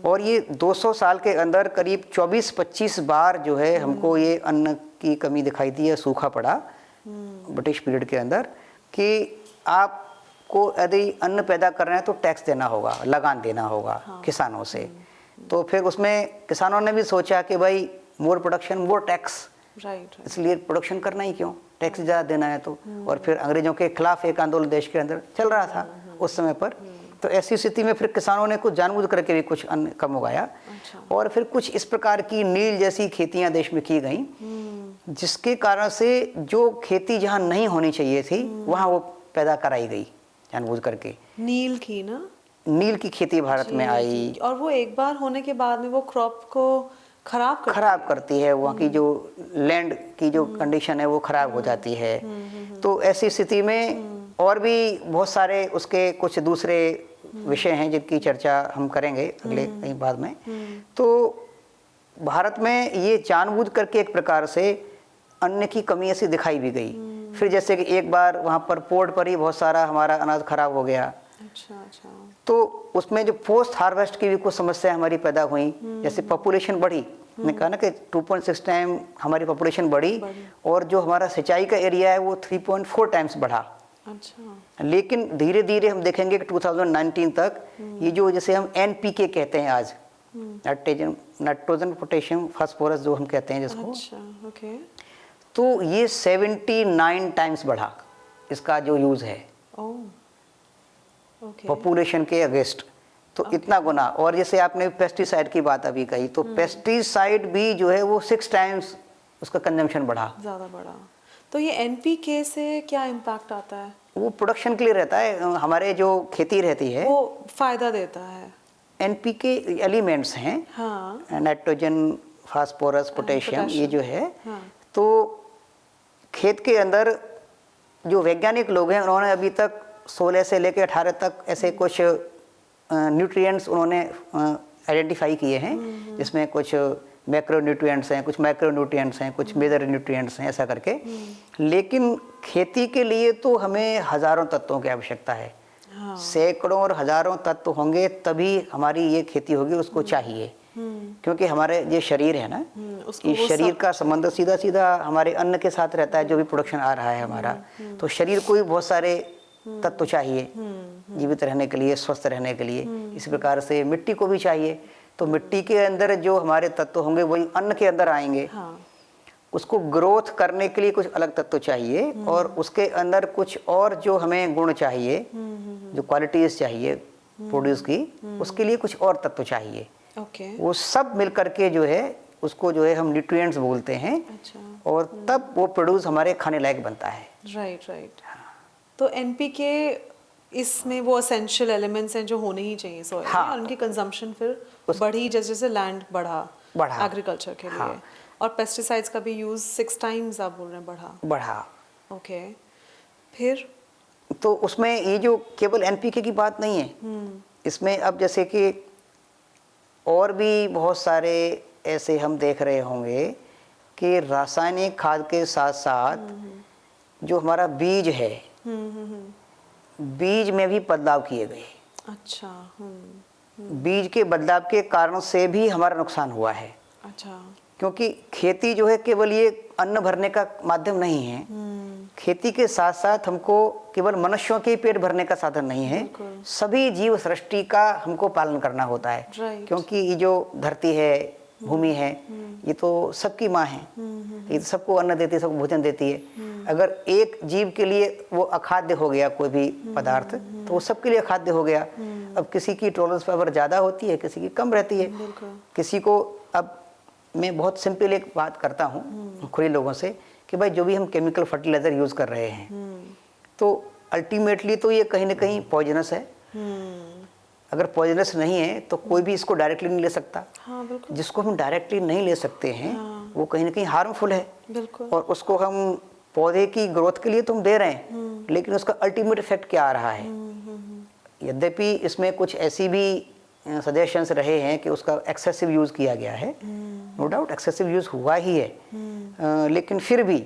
और ये 200 साल के अंदर करीब 24-25 बार जो है हमको ये अन्न की कमी दिखाई दी है, सूखा पड़ा ब्रिटिश पीरियड के अंदर, कि आपको यदि अन्न पैदा कर रहे हैं तो टैक्स देना होगा, लगान देना होगा किसानों से। तो फिर उसमें किसानों ने भी सोचा कि भाई मोर प्रोडक्शन मोर टैक्स, राइट। इसलिए प्रोडक्शन करना ही क्यों, टैक्स ज़्यादा देना है तो। और फिर अंग्रेजों के खिलाफ एक आंदोलन देश के अंदर चल रहा था उस समय पर। तो ऐसी स्थिति में फिर किसानों ने कुछ जानबूझ करके भी कुछ अन्न कम उगाया। अच्छा। और फिर कुछ इस प्रकार की नील जैसी खेतियां देश में की गई जिसके कारण से जो खेती जहाँ नहीं होनी चाहिए थी वहाँ वो पैदा कराई गई जानबूझ करके। नील की ना, नील की खेती भारत में आई। और वो एक बार होने के बाद में वो क्रॉप को खराब करती है, वहाँ की जो लैंड की जो कंडीशन है वो खराब हो जाती है। तो ऐसी स्थिति में और भी बहुत सारे उसके कुछ दूसरे विषय हैं जिनकी चर्चा हम करेंगे अगले कहीं बाद में। तो भारत में ये जानबूझ करके एक प्रकार से अन्न की कमी ऐसी दिखाई भी गई। फिर जैसे कि एक बार वहाँ पर पोर्ट पर ही बहुत सारा हमारा अनाज खराब हो गया। अच्छा। तो उसमें जो पोस्ट हार्वेस्ट की भी कुछ समस्या हमारी पैदा हुई। जैसे पॉपुलेशन बढ़ी मैंने कहा ना कि 2.6 टाइम हमारी पॉपुलेशन बढ़ी और जो हमारा सिंचाई का एरिया है वो 3.4 टाइम्स बढ़ा। अच्छा। लेकिन धीरे धीरे हम देखेंगे कि 2019 तक ये जो जैसे हम एनपीके कहते हैं आज, नाइट्रोजन पोटेशियम फास्फोरस जो हम कहते हैं जिसको, अच्छा, ओके। तो ये 79 टाइम्स बढ़ा इसका जो यूज़ है ओह, ओके। पॉपुलेशन के अगेंस्ट। तो इतना गुना। और जैसे आपने पेस्टिसाइड की बात अभी कही, तो पेस्टिसाइड भी जो है वो 6 टाइम्स उसका कंजम्पशन बढ़ा। ज़्यादा बढ़ा। तो ये एनपीके से क्या इम्पैक्ट आता है? वो प्रोडक्शन के लिए रहता है, हमारे जो खेती रहती है वो फ़ायदा देता है। एनपीके एलिमेंट्स हैं, हाँ। नाइट्रोजन फास्फोरस पोटेशियम, ये जो है, हाँ। तो खेत के अंदर जो वैज्ञानिक लोग हैं उन्होंने अभी तक 16 से लेकर 18 तक ऐसे कुछ न्यूट्रिएंट्स उन्होंने आइडेंटिफाई किए हैं, जिसमें कुछ मैक्रो न्यूट्रिएंट्स हैं, कुछ माइक्रो न्यूट्रिएंट्स हैं, कुछ मेजर न्यूट्रिएंट्स हैं, ऐसा करके। लेकिन खेती के लिए तो हमें हज़ारों तत्वों की आवश्यकता है। हाँ। सैकड़ों और हज़ारों तत्व होंगे तभी हमारी ये खेती होगी, उसको चाहिए। क्योंकि हमारे ये शरीर है ना, उसको ये शरीर का संबंध सीधा सीधा हमारे अन्न के साथ रहता है, जो भी प्रोडक्शन आ रहा है हमारा। तो शरीर को भी बहुत सारे तत्व चाहिए जीवित रहने के लिए, स्वस्थ रहने के लिए। इसी प्रकार से मिट्टी को भी चाहिए। तो मिट्टी के अंदर जो हमारे तत्व होंगे वही अन्न के अंदर आएंगे। हाँ। उसको ग्रोथ करने के लिए कुछ अलग तत्व चाहिए, और उसके अंदर कुछ और जो हमें गुण चाहिए, जो क्वालिटीज चाहिए प्रोड्यूस की, उसके लिए कुछ और तत्व चाहिए। ओके। वो सब मिल करके जो है उसको जो है हम न्यूट्रिएंट्स बोलते हैं। अच्छा। और तब वो प्रोड्यूस हमारे खाने लायक बनता है। Right, right. तो एनपीके इसमें वो एसेंशियल एलिमेंट्स हैं जो होने ही चाहिए सॉइल में, और उनकी कंजम्पशन फिर बढ़ी जैसे जैसे लैंड बढ़ा एग्रीकल्चर के लिए। और पेस्टिसाइड्स का भी यूज़ 6 टाइम्स आप बोल रहे हैं बढ़ा। ओके। फिर तो उसमें ये जो केवल एनपीके की बात नहीं है, इसमें अब जैसे कि और भी बहुत सारे ऐसे हम देख रहे होंगे कि रासायनिक खाद के साथ साथ जो हमारा बीज है, बीज में भी बदलाव किए गए। अच्छा। बीज के बदलाव के कारण से भी हमारा नुकसान हुआ है। अच्छा। क्योंकि खेती जो है केवल ये अन्न भरने का माध्यम नहीं है। खेती के साथ साथ हमको केवल मनुष्यों के पेट भरने का साधन नहीं है, सभी जीव सृष्टि का हमको पालन करना होता है। क्योंकि ये जो धरती है, भूमि है, ये तो सबकी माँ है, ये तो सबको अन्न देती है, सबको भोजन देती है। अगर एक जीव के लिए वो अखाद्य हो गया कोई भी पदार्थ, तो वो सबके लिए अखाद्य हो गया। अब किसी की टॉलरेंस पावर ज़्यादा होती है, किसी की कम रहती है। किसी को, अब मैं बहुत सिंपल एक बात करता हूँ खुले लोगों से कि भाई जो भी हम केमिकल फर्टिलाइज़र यूज़ कर रहे हैं, तो अल्टीमेटली तो ये कहीं ना कहीं पॉइजनस है। अगर पॉइजनस नहीं है तो कोई भी इसको डायरेक्टली नहीं ले सकता। हाँ, बिल्कुल। जिसको हम डायरेक्टली नहीं ले सकते हैं, वो कहीं ना कहीं हार्मफुल है। बिल्कुल। और उसको हम पौधे की ग्रोथ के लिए तो हम दे रहे हैं, लेकिन उसका अल्टीमेट इफेक्ट क्या आ रहा है। यद्यपि इसमें कुछ ऐसी भी सजेशंस रहे हैं कि उसका एक्सेसिव यूज़ किया गया है, नो डाउट एक्सेसिव यूज़ हुआ ही है, लेकिन फिर भी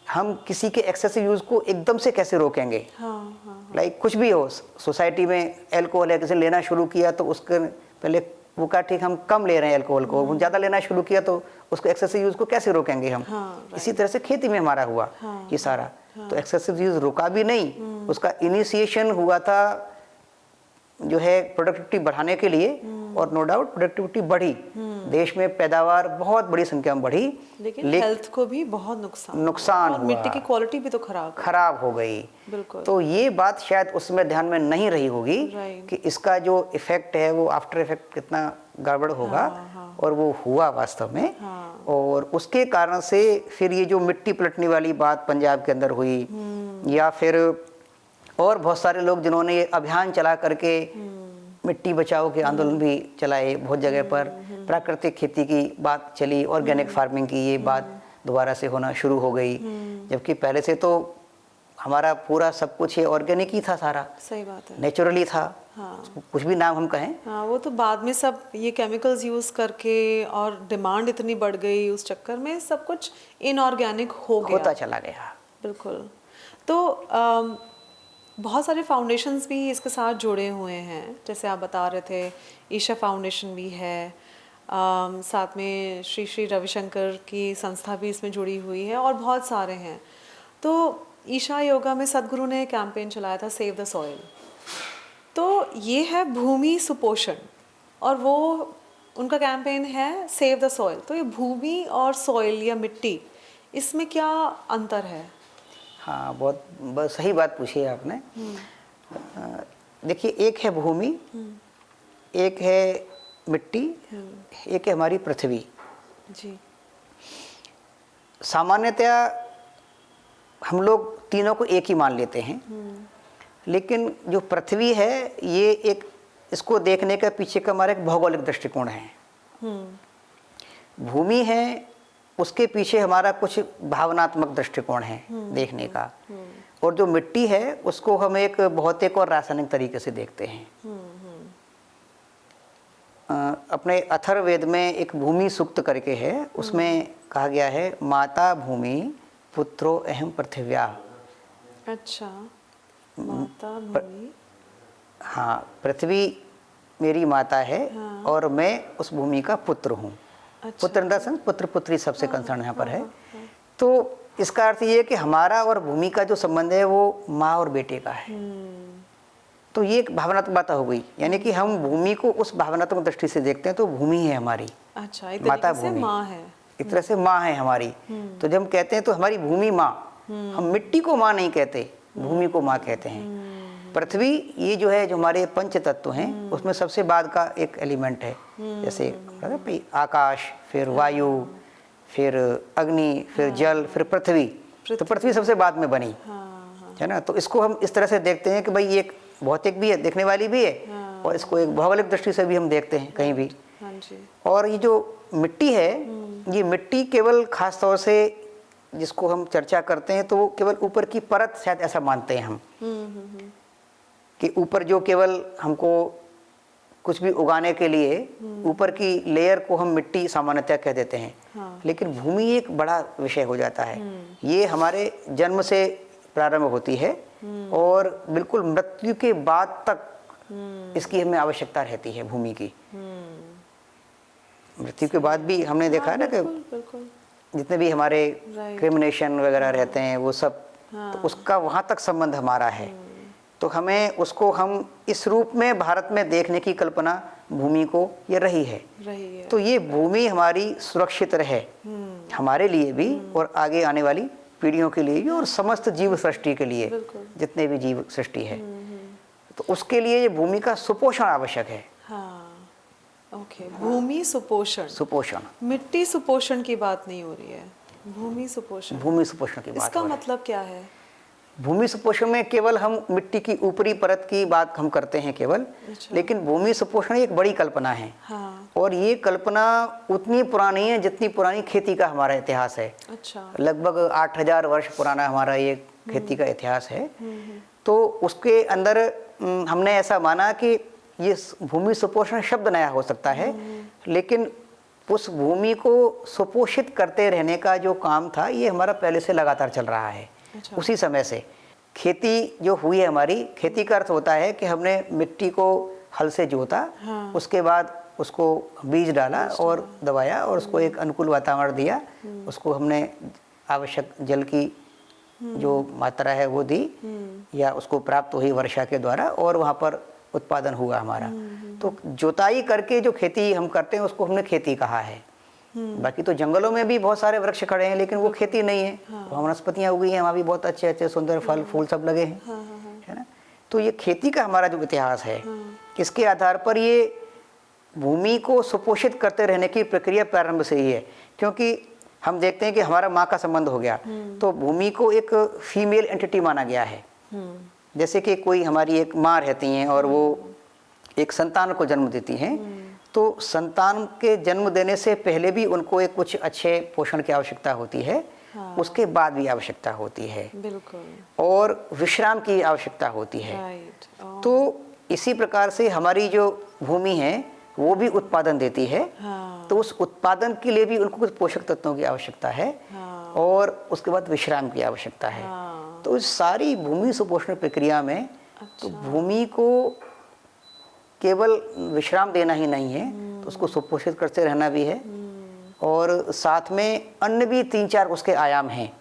हम किसी के एक्सेसिव यूज़ को एकदम से कैसे रोकेंगे। लाइक कुछ भी हो, सोसाइटी में अल्कोहल है, किसी ने लेना शुरू किया तो उसके पहले वो कहा ठीक हम कम ले रहे हैं अल्कोहल को, वो ज़्यादा लेना शुरू किया तो उसको एक्सेसिव यूज़ को कैसे रोकेंगे हम। इसी तरह से खेती में हमारा हुआ ये सारा। तो एक्सेसिव यूज़ रुका भी नहीं, उसका इनिशिएशन हुआ था जो है प्रोडक्टिविटी बढ़ाने के लिए, और नो डाउट प्रोडक्टिविटी बढ़ी, देश में पैदावार बहुत बड़ी संख्या में बढ़ी, लेकिन हेल्थ को भी बहुत नुकसान हुआ, मिट्टी की क्वालिटी भी तो खराब हो गई। बिल्कुल। तो ये बात शायद उसमें ध्यान में नहीं रही होगी कि इसका जो इफेक्ट है वो आफ्टर इफेक्ट कितना गड़बड़ होगा। और वो हुआ वास्तव में। और उसके कारण से फिर ये जो मिट्टी पलटने वाली बात पंजाब के अंदर हुई, या फिर और बहुत सारे लोग जिन्होंने ये अभियान चला करके मिट्टी बचाओ के आंदोलन भी चलाए बहुत जगह पर, प्राकृतिक खेती की बात चली, ऑर्गेनिक फार्मिंग की ये बात दोबारा से होना शुरू हो गई। जबकि पहले से तो हमारा पूरा सब कुछ ये ऑर्गेनिक ही था सारा। सही बात है। नेचुरली था। हाँ। कुछ भी नाम हम कहें। हाँ, वो तो बाद में सब ये केमिकल्स यूज़ करके, और डिमांड इतनी बढ़ गई उस चक्कर में सब कुछ इनऑर्गेनिक होता चला गया। बिल्कुल। तो बहुत सारे फाउंडेशंस भी इसके साथ जुड़े हुए हैं, जैसे आप बता रहे थे ईशा फाउंडेशन भी है, साथ में श्री श्री रविशंकर की संस्था भी इसमें जुड़ी हुई है और बहुत सारे हैं। तो ईशा योगा में सद्गुरु ने कैंपेन चलाया था सेव द सॉइल। तो ये है भूमि सुपोषण और वो उनका कैंपेन है सेव द सॉइल। तो ये भूमि और सॉइल या मिट्टी, इसमें क्या अंतर है? हाँ, बहुत सही बात पूछी है आपने। देखिए, एक है भूमि, एक है मिट्टी, एक है हमारी पृथ्वी। जी। सामान्यतया हम लोग तीनों को एक ही मान लेते हैं, लेकिन जो पृथ्वी है ये एक, इसको देखने का पीछे का हमारा एक भौगोलिक दृष्टिकोण है। भूमि है, उसके पीछे हमारा कुछ भावनात्मक दृष्टिकोण है देखने का। और जो मिट्टी है उसको हम एक भौतिक और रासायनिक तरीके से देखते हैं। अपने अथर्ववेद में एक भूमि सूक्त करके है, उसमें कहा गया है माता भूमि पुत्रो अहम पृथिव्या। अच्छा, माता भूमि। हाँ, पृथ्वी मेरी माता है। हाँ। और मैं उस भूमि का पुत्र हूँ। अच्छा। पुत्र इन द सेंस पुत्र पुत्री सबसे कंसर्न यहाँ पर है। तो इसका अर्थ ये है कि हमारा और भूमि का जो संबंध है वो माँ और बेटे का है। तो ये एक भावनात्मक बात हो गई, यानी कि हम भूमि को उस भावनात्मक दृष्टि से देखते हैं तो भूमि है हमारी। अच्छा, माता भूमि माँ है, एक तरह से माँ है हमारी। तो जब हम कहते हैं तो हमारी भूमि माँ, हम मिट्टी को माँ नहीं कहते, भूमि को माँ कहते हैं। पृथ्वी ये जो है, जो हमारे पंच तत्व हैं उसमें सबसे बाद का एक एलिमेंट है। जैसे आकाश, फिर वायु, फिर अग्नि, फिर जल, फिर पृथ्वी। तो पृथ्वी सबसे बाद में बनी है ना। तो इसको हम इस तरह से देखते हैं कि भाई ये एक भौतिक भी है, देखने वाली भी है, और इसको एक भौगोलिक दृष्टि से भी हम देखते हैं कहीं भी। और ये जो मिट्टी है, ये मिट्टी केवल खास तौर से जिसको हम चर्चा करते हैं तो वो केवल ऊपर की परत, शायद ऐसा मानते हैं हम कि ऊपर जो केवल हमको कुछ भी उगाने के लिए ऊपर की लेयर को हम मिट्टी सामान्यतः कह देते हैं। हाँ। लेकिन भूमि एक बड़ा विषय हो जाता है। ये हमारे जन्म से प्रारंभ होती है और बिल्कुल मृत्यु के बाद तक इसकी हमें आवश्यकता रहती है भूमि की। मृत्यु के बाद भी हमने देखा है ना कि जितने भी हमारे क्रिमिनेशन वगैरह रहते हैं वो सब, तो उसका वहाँ तक संबंध हमारा है। तो हमें उसको हम इस रूप में भारत में देखने की कल्पना भूमि को ये रही है। तो ये भूमि हमारी सुरक्षित रहे हमारे लिए भी और आगे आने वाली पीढ़ियों के लिए भी और समस्त जीव सृष्टि के लिए, जितने भी जीव सृष्टि है, तो उसके लिए ये भूमि का सुपोषण आवश्यक है। ओके, भूमि सुपोषण। सुपोषण, मिट्टी सुपोषण की बात नहीं हो रही है, भूमि सुपोषण। भूमि सुपोषण की बात। इसका मतलब क्या है? भूमि सुपोषण में केवल हम मिट्टी की ऊपरी परत की बात हम करते हैं केवल। अच्छा। लेकिन भूमि सुपोषण एक बड़ी कल्पना है। हाँ। और ये कल्पना उतनी पुरानी है जितनी पुरानी खेती का हमारा इतिहास है। अच्छा। लगभग 8000 वर्ष पुराना हमारा ये खेती का इतिहास है। तो उसके अंदर हमने ऐसा माना कि ये भूमि सुपोषण शब्द नया हो सकता है, लेकिन उस भूमि को सुपोषित करते रहने का जो काम था ये हमारा पहले से लगातार चल रहा है। अच्छा। उसी समय से खेती जो हुई है हमारी, खेती का अर्थ होता है कि हमने मिट्टी को हल से जोता। हाँ। उसके बाद उसको बीज डाला और दबाया और उसको एक अनुकूल वातावरण दिया, उसको हमने आवश्यक जल की जो मात्रा है वो दी या उसको प्राप्त हुई वर्षा के द्वारा और वहाँ पर उत्पादन हुआ हमारा। तो जोताई करके जो खेती हम करते हैं उसको हमने खेती कहा है। बाकी तो जंगलों में भी बहुत सारे वृक्ष खड़े हैं लेकिन वो खेती नहीं है। हाँ। वहाँ वनस्पतियाँ उगी हैं, वहाँ भी बहुत अच्छे अच्छे सुंदर फल फूल सब लगे हैं। हाँ, है ना। तो ये खेती का हमारा जो इतिहास है, इसके आधार पर ये भूमि को सुपोषित करते रहने की प्रक्रिया प्रारंभ से ही है। क्योंकि हम देखते हैं कि हमारा माँ का संबंध हो गया तो भूमि को एक फीमेल एंटिटी माना गया है। जैसे कि कोई हमारी एक माँ रहती हैं और वो एक संतान को जन्म देती हैं, तो संतान के जन्म देने से पहले भी उनको एक कुछ अच्छे पोषण की आवश्यकता होती है। हाँ। उसके बाद भी आवश्यकता होती है। बिल्कुल। और विश्राम की आवश्यकता होती है। तो इसी प्रकार से हमारी जो भूमि है वो भी उत्पादन देती है। हाँ। तो उस उत्पादन के लिए भी उनको कुछ पोषक तत्वों की आवश्यकता है। हाँ। और उसके बाद विश्राम की आवश्यकता है। हाँ। तो इस सारी भूमि सुपोषण प्रक्रिया में अच्छा। तो भूमि को केवल विश्राम देना ही नहीं है, तो उसको सुपोषित करते रहना भी है। और साथ में अन्य भी 3-4 उसके आयाम हैं,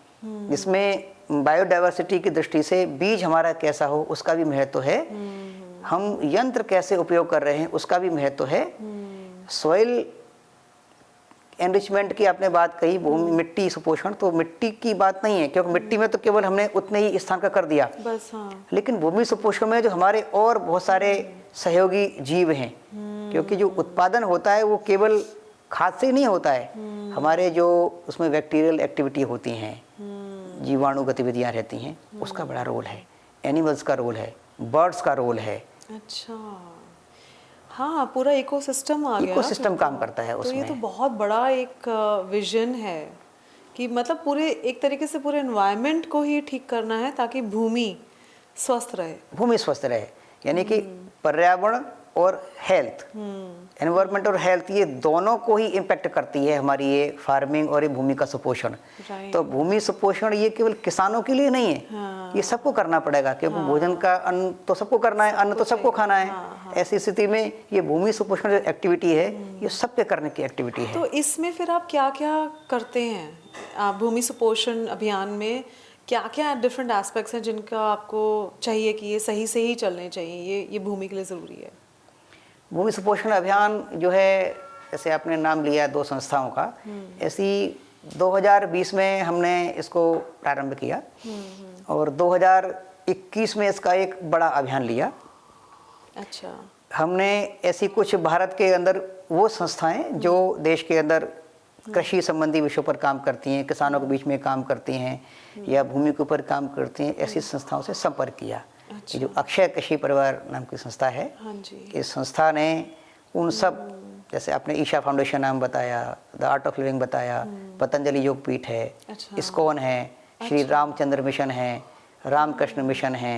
जिसमें बायोडाइवर्सिटी की दृष्टि से बीज हमारा कैसा हो उसका भी महत्व है, हम यंत्र कैसे उपयोग कर रहे हैं उसका भी महत्व है। सॉइल एनरिचमेंट की आपने बात कही, भूमि मिट्टी सुपोषण, तो मिट्टी की बात नहीं है, क्योंकि मिट्टी में तो केवल हमने उतने ही स्थान का कर दिया बस, हाँ। लेकिन भूमि सुपोषण में जो हमारे और बहुत सारे सहयोगी जीव हैं, क्योंकि जो उत्पादन होता है वो केवल खाद से ही नहीं होता है, हमारे जो उसमें बैक्टीरियल एक्टिविटी होती हैं, जीवाणु गतिविधियां रहती हैं, उसका बड़ा रोल है, एनिमल्स का रोल है, बर्ड्स का रोल है। अच्छा, हाँ, पूरा इकोसिस्टम आ गया। इकोसिस्टम काम करता है तो उसमें। ये तो बहुत बड़ा एक विजन है कि मतलब पूरे एक तरीके से पूरे एनवायरनमेंट को ही ठीक करना है ताकि भूमि स्वस्थ रहे। भूमि स्वस्थ रहे, यानी कि पर्यावरण और हेल्थ, एनवायरनमेंट और हेल्थ, ये दोनों को ही इम्पैक्ट करती है हमारी ये फार्मिंग और ये भूमि का सुपोषण। तो भूमि सुपोषण ये केवल किसानों के लिए नहीं है, हाँ। ये सबको करना पड़ेगा, क्योंकि भोजन का अन्न तो सबको करना है, अन्न तो सबको खाना है। ऐसी स्थिति में ये भूमि सुपोषण जो एक्टिविटी है ये सबके करने की एक्टिविटी है। तो इसमें फिर आप क्या क्या करते हैं भूमि सुपोषण अभियान में? क्या क्या डिफरेंट एस्पेक्ट्स हैं जिनका आपको चाहिए कि ये सही से ही चलने चाहिए, ये भूमि के लिए ज़रूरी है? भूमि सुपोषण अभियान जो है, जैसे आपने नाम लिया 2 संस्थाओं का, ऐसी 2020 में हमने इसको प्रारंभ किया और 2021 में इसका एक बड़ा अभियान लिया। अच्छा। हमने ऐसी कुछ भारत के अंदर वो संस्थाएं जो देश के अंदर कृषि संबंधी विषयों पर काम करती हैं, किसानों के बीच में काम करती हैं या भूमि के ऊपर काम करती हैं, ऐसी संस्थाओं से संपर्क किया। अच्छा। ये जो अक्षय कृषि परिवार नाम की संस्था है, हाँ जी। इस संस्था ने उन सब, जैसे आपने ईशा फाउंडेशन नाम बताया, द आर्ट ऑफ लिविंग बताया, पतंजलि योगपीठ है, अच्छा। इस्कॉन है, श्री रामचंद्र मिशन है, रामकृष्ण मिशन है,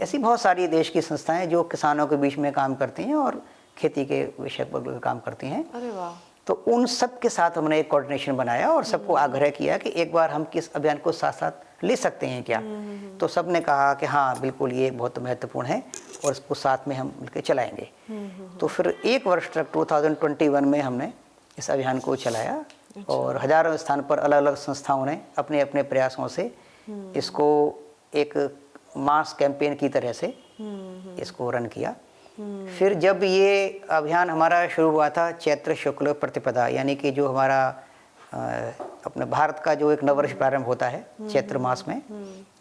ऐसी बहुत सारी देश की संस्थाएं जो किसानों के बीच में काम करती हैं और खेती के विषय पर काम करती हैं। अरे वाह। तो उन सब के साथ हमने एक कोऑर्डिनेशन बनाया और सबको आग्रह किया कि एक बार हम किस अभियान को साथ साथ ले सकते हैं क्या। तो सब ने कहा कि हाँ बिल्कुल, ये बहुत महत्वपूर्ण है और इसको साथ में हम मिलकर चलाएंगे। तो फिर 1 वर्ष तक 2021 में हमने इस अभियान को चलाया और हजारों स्थान पर अलग अलग संस्थाओं ने अपने अपने प्रयासों से इसको एक मास कैंपेन की तरह से इसको रन किया। फिर जब ये अभियान हमारा शुरू हुआ था चैत्र शुक्ल प्रतिपदा, यानी कि जो हमारा अपने भारत का जो एक नववर्ष प्रारंभ होता है चैत्र मास में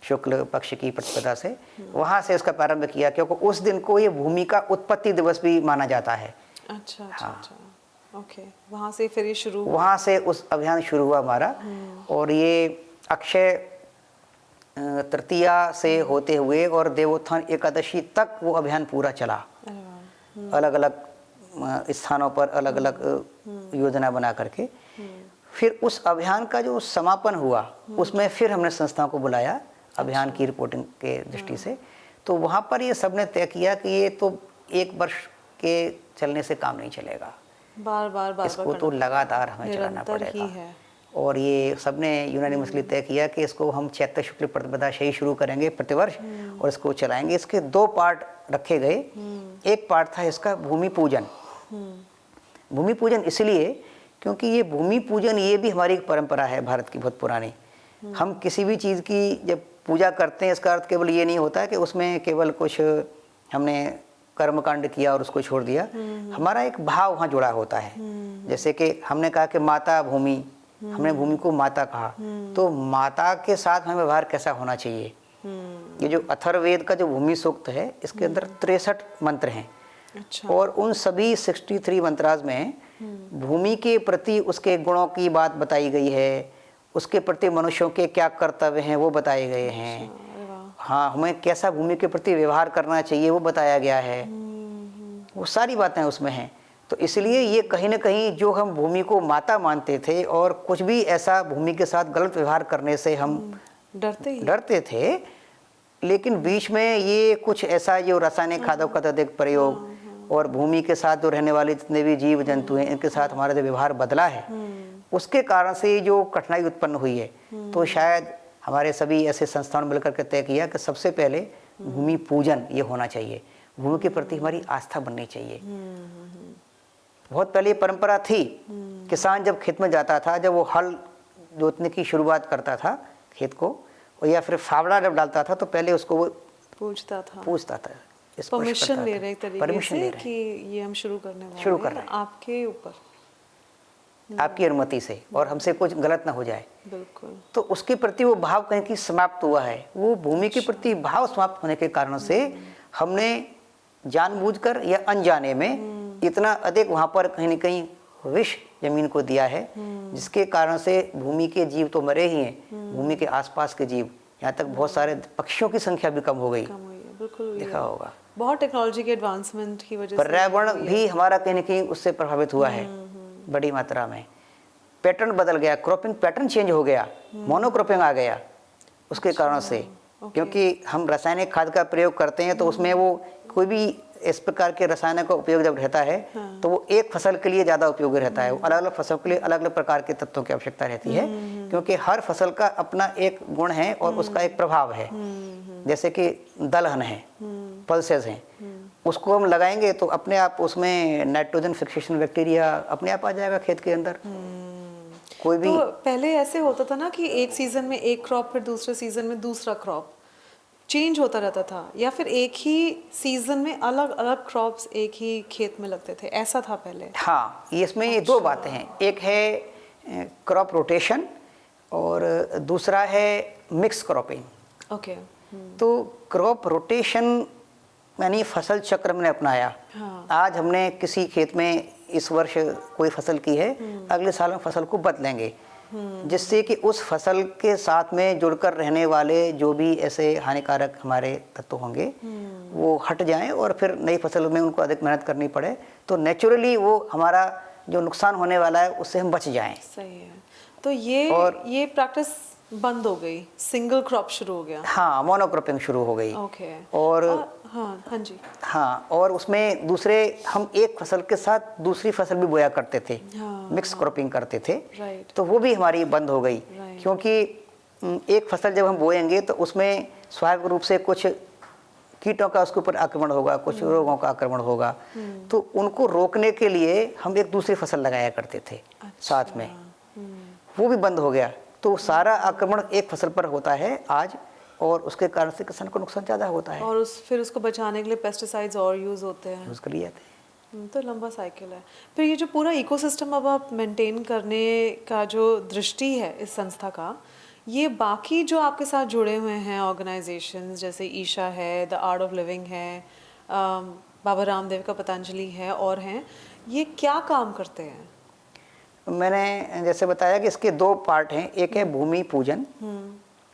शुक्ल पक्ष की प्रतिपदा से, वहाँ से इसका प्रारंभ किया, क्योंकि उस दिन को ये भूमि का उत्पत्ति दिवस भी माना जाता है। अच्छा अच्छा। हाँ। अच्छा, ओके। वहाँ से फिर ये शुरू, वहाँ से उस अभियान शुरू हुआ हमारा और ये अक्षय तृतीया से होते हुए और देवोत्थान एकादशी तक वो अभियान पूरा चला। अलग अलग स्थानों पर अलग अलग योजना बना करके। फिर उस अभियान का जो समापन हुआ उसमें फिर हमने संस्थाओं को बुलाया अभियान की रिपोर्टिंग के दृष्टि से। तो वहाँ पर ये सबने तय किया कि ये तो 1 वर्ष के चलने से काम नहीं चलेगा, बार बार इसको तो लगातार हमें चलाना पड़ेगा। है। और ये सबने यूनानिमसली तय किया कि इसको हम चैत्र शुक्ल प्रतिपदा से ही शुरू करेंगे प्रतिवर्ष और इसको चलाएंगे। इसके 2 पार्ट रखे गए। एक पार्ट था इसका भूमि पूजन। भूमि पूजन इसलिए क्योंकि ये भूमि पूजन ये भी हमारी एक परंपरा है भारत की बहुत पुरानी। हम किसी भी चीज़ की जब पूजा करते हैं इसका अर्थ केवल ये नहीं होता है कि उसमें केवल कुछ हमने कर्मकांड किया और उसको छोड़ दिया। हमारा एक भाव वहाँ जुड़ा होता है। जैसे कि हमने कहा कि माता भूमि, हमने भूमि को माता कहा, तो माता के साथ हमें व्यवहार कैसा होना चाहिए। ये जो अथर्ववेद का जो भूमि सूक्त है इसके अंदर 63 मंत्र हैं। अच्छा। और उन सभी 63 मंत्राज में भूमि के प्रति उसके गुणों की बात बताई गई है, उसके प्रति मनुष्यों के क्या कर्तव्य हैं वो बताए गए हैं। हाँ, हमें कैसा भूमि के प्रति व्यवहार करना चाहिए वो बताया गया है। वो सारी बातें उसमें हैं। तो इसलिए ये कहीं ना कहीं जो हम भूमि को माता मानते थे और कुछ भी ऐसा भूमि के साथ गलत व्यवहार करने से हम डरते थे, लेकिन बीच में ये कुछ ऐसा जो रासायनिक खादों का अत्यधिक प्रयोग और भूमि के साथ जो रहने वाले जितने भी जीव जंतु हैं इनके साथ हमारा जो व्यवहार बदला है उसके कारण से जो कठिनाई उत्पन्न हुई है। तो शायद हमारे सभी ऐसे संस्थानों मिलकर के तय किया कि सबसे पहले भूमि पूजन ये होना चाहिए। भूमि के प्रति हमारी आस्था बननी चाहिए। बहुत पहले ये परंपरा थी, किसान जब खेत में जाता था, जब वो हल जोतने की शुरुआत करता था खेत को, और या फिर फावड़ा जब डालता था, तो पहले उसको वो पूछता था, परमिशन ले रहे एक तरीके से कि ये हम शुरू कर रहे हैं आपके ऊपर, आपकी अनुमति से, और हमसे कुछ गलत ना हो जाए। बिल्कुल। तो उसके प्रति वो भाव कहीं की समाप्त हुआ है। वो भूमि के प्रति भाव समाप्त होने के कारण से हमने जानबूझकर या अनजाने में इतना अधिक वहाँ पर कहीं न कहीं विष जमीन को दिया है, जिसके कारण से भूमि के जीव तो मरे ही हैं, भूमि के आसपास के जीव, यहाँ तक बहुत सारे पक्षियों की संख्या भी कम हो गई। बिल्कुल देखा होगा, बहुत टेक्नोलॉजी के एडवांसमेंट की वजह से पर्यावरण भी हमारा कहीं न कहीं उससे प्रभावित हुआ है बड़ी मात्रा में। पैटर्न बदल गया, क्रॉपिंग पैटर्न चेंज हो गया, मोनोक्रॉपिंग आ गया उसके कारण से। क्योंकि हम रासायनिक खाद का प्रयोग करते हैं, तो उसमें वो कोई भी इस प्रकार के रसायनों का उपयोग जब रहता है, तो वो एक फसल के लिए ज़्यादा उपयोगी रहता है। वो अलग अलग फसल के लिए अलग अलग प्रकार के तत्वों की आवश्यकता रहती है, क्योंकि हर फसल का अपना एक गुण है और उसका एक प्रभाव है। जैसे कि दलहन है, पल्सेस हैं, उसको हम लगाएंगे तो अपने आप उसमें नाइट्रोजन फिक्सेशन बैक्टीरिया अपने आप आ जाएगा खेत के अंदर। कोई भी तो पहले ऐसे होता था ना कि एक सीजन में एक क्रॉप, फिर दूसरे सीजन में दूसरा क्रॉप चेंज होता रहता था, या फिर एक ही सीजन में अलग अलग क्रॉप्स एक ही खेत में लगते थे, ऐसा था पहले? हाँ, इसमें ये दो बातें हैं, एक है क्रॉप रोटेशन और दूसरा है मिक्स क्रॉपिंग। ओके। तो क्रॉप रोटेशन यानी फसल चक्र हमने अपनाया। आज हमने किसी खेत में इस वर्ष कोई फसल की है, अगले साल हम फसल को बदलेंगे, जिससे कि उस फसल के साथ में जुड़कर रहने वाले जो भी ऐसे हानिकारक हमारे तत्व होंगे वो हट जाएं, और फिर नई फसल में उनको अधिक मेहनत करनी पड़े, तो नेचुरली वो हमारा जो नुकसान होने वाला है उससे हम बच जाएं। सही है। तो ये प्रैक्टिस बंद हो गई, सिंगल क्रॉप शुरू हो गया। हाँ, मोनोक्रॉपिंग शुरू हो गई। ओके। और हाँ जी, हाँ, और उसमें दूसरे हम एक फसल के साथ दूसरी फसल भी बोया करते थे, मिक्स क्रॉपिंग करते थे। तो वो भी हमारी बंद हो गई, क्योंकि एक फसल जब हम बोएंगे तो उसमें स्वाभाविक रूप से कुछ कीटों का उसके ऊपर आक्रमण होगा, कुछ रोगों का आक्रमण होगा, तो उनको रोकने के लिए हम एक दूसरी फसल लगाया करते थे साथ में, वो भी बंद हो गया। तो सारा आक्रमण एक फसल पर होता है आज, और उसके कारण से किसान को नुकसान ज़्यादा होता है। और फिर उसको बचाने के लिए पेस्टिसाइड्स और यूज़ होते हैं, यूज़ कर लिए जाते हैं। तो लंबा साइकिल है। फिर ये जो पूरा इकोसिस्टम अब आप मेंटेन करने का जो दृष्टि है इस संस्था का, ये बाकी जो आपके साथ जुड़े हुए हैं ऑर्गेनाइजेशंस जैसे ईशा है, द आर्ट ऑफ लिविंग है, बाबा रामदेव का पतंजलि है और हैं, ये क्या काम करते हैं? मैंने जैसे बताया कि इसके दो पार्ट हैं, एक है भूमि पूजन,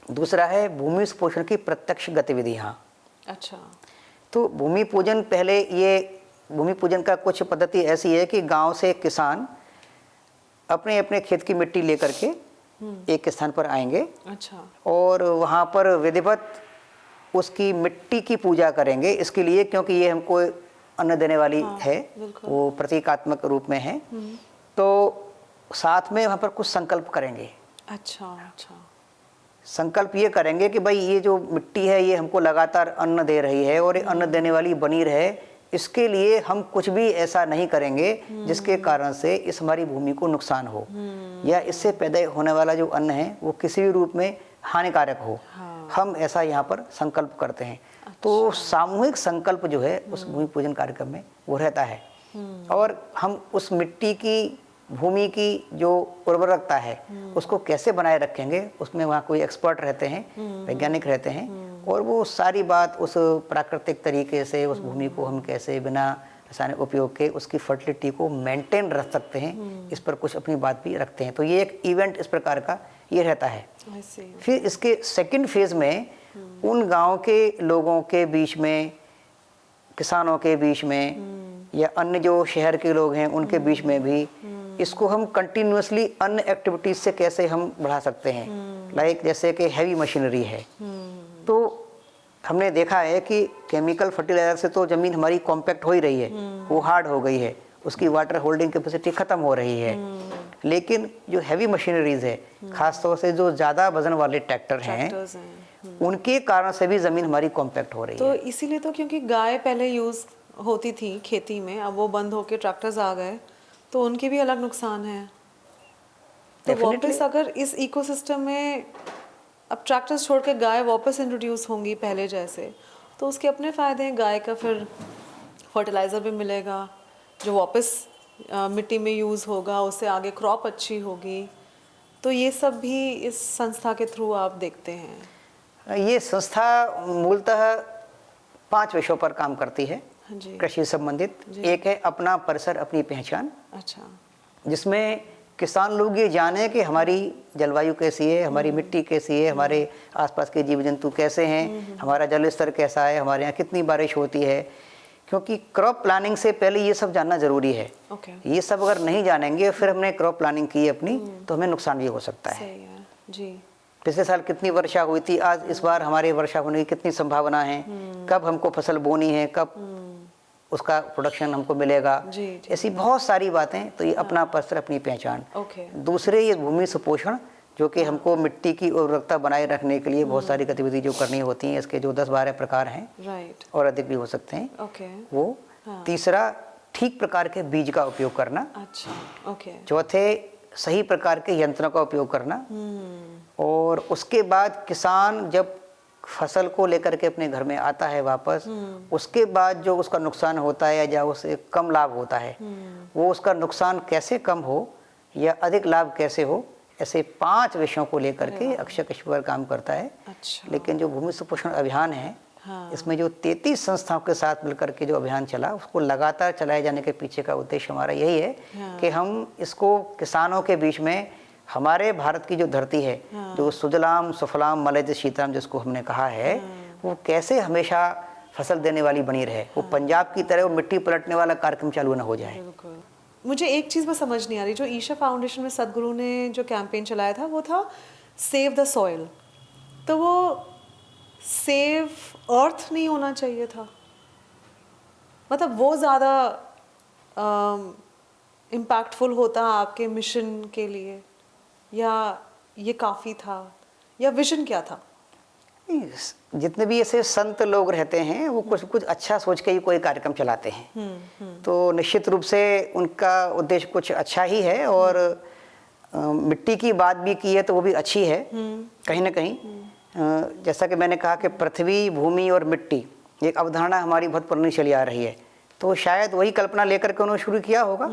दूसरा है भूमि पोषण की प्रत्यक्ष गतिविधियाँ। अच्छा। तो भूमि पूजन, पहले ये भूमि पूजन का कुछ पद्धति ऐसी है कि गांव से किसान अपने अपने खेत की मिट्टी लेकर के एक स्थान पर आएंगे। अच्छा। और वहाँ पर विधिवत उसकी मिट्टी की पूजा करेंगे, इसके लिए क्योंकि ये हमको अन्न देने वाली है, वो प्रतीकात्मक रूप में है। तो साथ में वहाँ पर कुछ संकल्प करेंगे। अच्छा। संकल्प ये करेंगे कि भाई ये जो मिट्टी है ये हमको लगातार अन्न दे रही है और ये अन्न देने वाली बनी रहे, इसके लिए हम कुछ भी ऐसा नहीं करेंगे जिसके कारण से इस हमारी भूमि को नुकसान हो, या इससे पैदा होने वाला जो अन्न है वो किसी भी रूप में हानिकारक हो। हम ऐसा यहाँ पर संकल्प करते हैं। तो सामूहिक संकल्प जो है उस भूमि पूजन कार्यक्रम में वो रहता है, और हम उस मिट्टी की, भूमि की जो उर्वरकता है उसको कैसे बनाए रखेंगे, उसमें वहाँ कोई एक्सपर्ट रहते हैं, वैज्ञानिक रहते हैं, और वो सारी बात उस प्राकृतिक तरीके से उस भूमि को हम कैसे बिना रासायनिक उपयोग के उसकी फर्टिलिटी को मेंटेन रख सकते हैं, इस पर कुछ अपनी बात भी रखते हैं। तो ये एक इवेंट इस प्रकार का ये रहता है। फिर इसके सेकंड फेज में उन गांव के लोगों के बीच में, किसानों के बीच में, या अन्य जो शहर के लोग हैं उनके बीच में भी इसको हम कंटिन्यूअसली अन्य एक्टिविटीज से कैसे हम बढ़ा सकते हैं। लाइक जैसे कि हैवी मशीनरी है, तो हमने देखा है कि केमिकल फर्टिलाइजर से तो ज़मीन हमारी कॉम्पैक्ट हो ही रही है, वो हार्ड हो गई है, उसकी वाटर होल्डिंग कैपेसिटी ख़त्म हो रही है। लेकिन जो हैवी मशीनरीज है, खास तौर से जो ज़्यादा वजन वाले ट्रैक्टर हैं, उनके कारण से भी ज़मीन हमारी कॉम्पैक्ट हो रही तो है। इसीलिए तो, क्योंकि गाय पहले यूज़ होती थी खेती में, अब वो बंद होके ट्रैक्टर्स आ गए, तो उनके भी अलग नुकसान है। तो Definitely. वापस अगर इस इकोसिस्टम में अब ट्रैक्टर्स छोड़ के गाय वापस इंट्रोड्यूस होंगी पहले जैसे, तो उसके अपने फ़ायदे हैं। गाय का फिर फर्टिलाइज़र भी मिलेगा जो वापस मिट्टी में यूज़ होगा, उससे आगे क्रॉप अच्छी होगी। तो ये सब भी इस संस्था के थ्रू आप देखते हैं? ये संस्था मूलतः 5 विषयों पर काम करती है जी। कृषि संबंधित। एक है अपना परिसर अपनी पहचान, अच्छा। जिसमें किसान लोग ये जाने कि हमारी जलवायु कैसी है, हमारी मिट्टी कैसी है, हमारे आसपास के जीव जंतु कैसे हैं, हमारा जल स्तर कैसा है, हमारे यहाँ कितनी बारिश होती है। क्योंकि क्रॉप प्लानिंग से पहले ये सब जानना ज़रूरी है। ये सब अगर नहीं जानेंगे, फिर हमने क्रॉप प्लानिंग की अपनी, तो हमें नुकसान भी हो सकता है। सही है जी। पिछले साल कितनी वर्षा हुई थी, आज इस बार हमारे वर्षा होने की कितनी संभावना है, कब हमको फसल बोनी है, कब उसका प्रोडक्शन हमको मिलेगा। ऐसी बहुत सारी बातें। तो ये अपना परिसर अपनी पहचान। दूसरे ये भूमि सुपोषण, जो कि हमको मिट्टी की उर्वरकता बनाए रखने के लिए बहुत सारी गतिविधि जो करनी होती हैं। इसके जो 10-12 प्रकार हैं, और अधिक भी हो सकते हैं। वो तीसरा, ठीक प्रकार के बीज का उपयोग करना। चौथे, सही प्रकार के यंत्रों का उपयोग करना। और उसके बाद किसान जब फसल को लेकर के अपने घर में आता है वापस, उसके बाद जो उसका नुकसान होता है या उसे कम लाभ होता है, वो उसका नुकसान कैसे कम हो या अधिक लाभ कैसे हो, ऐसे 5 विषयों को लेकर के अक्षय कृषि पर काम करता है। अच्छा। लेकिन जो भूमि सुपोषण अभियान है, इसमें जो 33 संस्थाओं के साथ मिलकर के जो अभियान चला, उसको लगातार चलाए जाने के पीछे का उद्देश्य हमारा यही है कि हम इसको किसानों के बीच में, हमारे भारत की जो धरती है, जो सुजलाम सुफलाम मलयज शीतलाम जिसको हमने कहा है, वो कैसे हमेशा फसल देने वाली बनी रहे, वो पंजाब की तरह वो मिट्टी पलटने वाला कार्यक्रम चालू न हो जाए। मुझे एक चीज़ बस समझ नहीं आ रही, जो ईशा फाउंडेशन में सदगुरु ने जो कैंपेन चलाया था, वो था सेव द सॉइल। तो वो सेव अर्थ नहीं होना चाहिए था? मतलब वो ज़्यादा इम्पैक्टफुल होता आपके मिशन के लिए, या ये काफ़ी था, या विजन क्या था? जितने भी ऐसे संत लोग रहते हैं, वो कुछ कुछ अच्छा सोच के ही कोई कार्यक्रम चलाते हैं। तो निश्चित रूप से उनका उद्देश्य कुछ अच्छा ही है। और मिट्टी की बात भी की है तो वो भी अच्छी है कहीं ना कहीं। जैसा कि मैंने कहा कि पृथ्वी, भूमि और मिट्टी, एक अवधारणा हमारी बहुत पुरानी चली आ रही है। तो शायद वही कल्पना लेकर के उन्होंने शुरू किया होगा,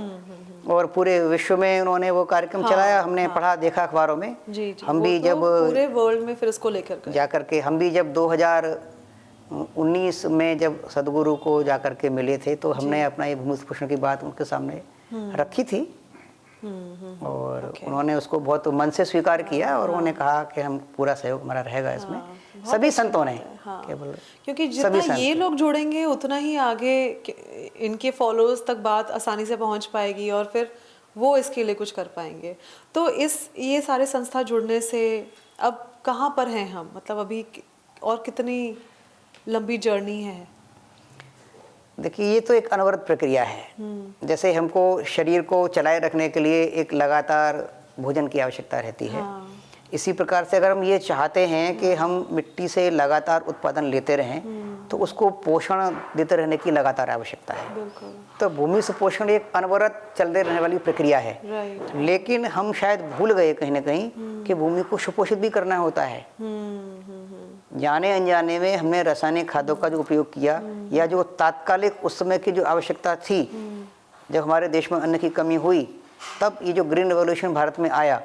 और पूरे विश्व में उन्होंने वो कार्यक्रम चलाया। हमने पढ़ा देखा अखबारों में। हम भी जब पूरे वर्ल्ड में फिर उसको लेकर जाकर के, हम भी जब 2019 में जब सदगुरु को जाकर के मिले थे, तो हमने अपना ये भूमि सुपोषण की बात उनके सामने रखी थी। और उन्होंने उसको बहुत मन से स्वीकार किया, और उन्होंने कहा कि हम पूरा सहयोग हमारा रहेगा इसमें। सभी संतों ने केवल, क्योंकि जितना ये लोग जुड़ेंगे उतना ही आगे इनके फॉलोअर्स तक बात आसानी से पहुंच पाएगी, और फिर वो इसके लिए कुछ कर पाएंगे। तो ये सारे संस्था जुड़ने से अब कहाँ पर हैं हम, मतलब अभी और कितनी लंबी जर्नी है? देखिए, ये तो एक अनवरत प्रक्रिया है। जैसे हमको शरीर को चलाए रखने के लिए एक लगातार भोजन की आवश्यकता रहती है, इसी प्रकार से अगर हम ये चाहते हैं कि हम मिट्टी से लगातार उत्पादन लेते रहें, तो उसको पोषण देते रहने की लगातार आवश्यकता है। तो भूमि सुपोषण एक अनवरत चलते रहने वाली प्रक्रिया है। लेकिन हम शायद भूल गए कहीं ना कहीं कि भूमि को सुपोषित भी करना होता है। जाने अनजाने में हमने रासायनिक खादों का जो उपयोग किया, या जो तात्कालिक उस समय की जो आवश्यकता थी, जब हमारे देश में अन्न की कमी हुई, तब ये जो ग्रीन रेवोल्यूशन भारत में आया,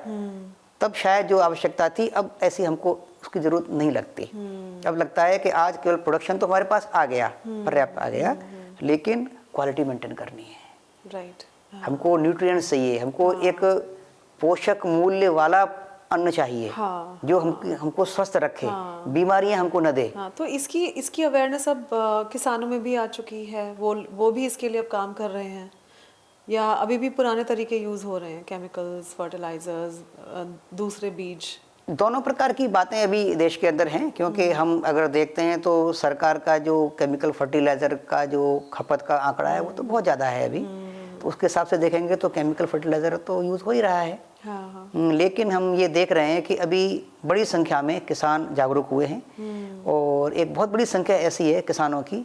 तब शायद जो आवश्यकता थी, अब ऐसी हमको उसकी ज़रूरत नहीं लगती। अब लगता है कि आज केवल प्रोडक्शन तो हमारे पास आ गया, पर्याप्त आ गया, लेकिन क्वालिटी मेंटेन करनी है। हमको न्यूट्रिएंट्स चाहिए, हमको एक पोषक मूल्य वाला अन्न चाहिए, जो हमको स्वस्थ रखे, बीमारियां हमको न दे। तो इसकी अवेयरनेस अब किसानों में भी आ चुकी है, वो भी इसके लिए अब काम कर रहे हैं, या अभी भी पुराने तरीके यूज़ हो रहे हैं, केमिकल्स, फर्टिलाइजर्स, दूसरे बीज? दोनों प्रकार की बातें अभी देश के अंदर हैं। क्योंकि हम अगर देखते हैं तो सरकार का जो केमिकल फर्टिलाइज़र का जो खपत का आंकड़ा है, वो तो बहुत ज़्यादा है अभी। तो तो उसके हिसाब से देखेंगे तो केमिकल फर्टिलाइज़र तो यूज़ हो ही रहा है। हाँ, हाँ। लेकिन हम ये देख रहे हैं कि अभी बड़ी संख्या में किसान जागरूक हुए हैं और एक बहुत बड़ी संख्या ऐसी है किसानों की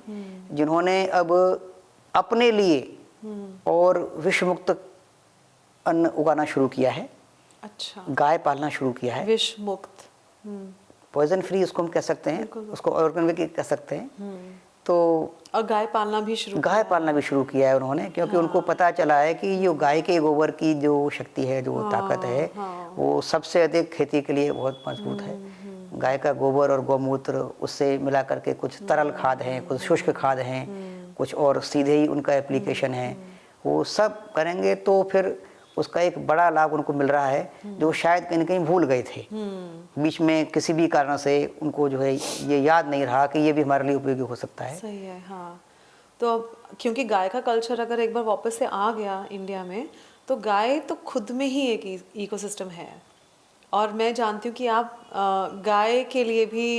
जिन्होंने अब अपने लिए और विष मुक्त अन्न उगाना शुरू किया है। अच्छा, गाय पालना शुरू किया है, विष मुक्त। पॉइजन फ्री उसको हम कह सकते हैं, उसको ऑर्गेनिक कह सकते हैं। तो और गाय पालना भी शुरू किया है उन्होंने, क्योंकि उनको पता चला है कि ये गाय के गोबर की जो शक्ति है, जो ताकत है, वो सबसे अधिक खेती के लिए बहुत मजबूत है। गाय का गोबर और गौमूत्र, उससे मिला करके कुछ तरल खाद हैं, कुछ शुष्क खाद हैं, कुछ और सीधे ही उनका एप्लीकेशन है, वो सब करेंगे तो फिर उसका एक बड़ा लाभ उनको मिल रहा है, जो शायद कहीं न कहीं भूल गए थे। बीच में किसी भी कारण से उनको जो है ये याद नहीं रहा कि ये भी हमारे लिए उपयोगी हो सकता है। सही है, हाँ। तो अब क्योंकि गाय का कल्चर अगर एक बार वापस से आ गया इंडिया में, तो गाय तो खुद में ही एक इकोसिस्टम है। और मैं जानती हूँ कि आप गाय के लिए भी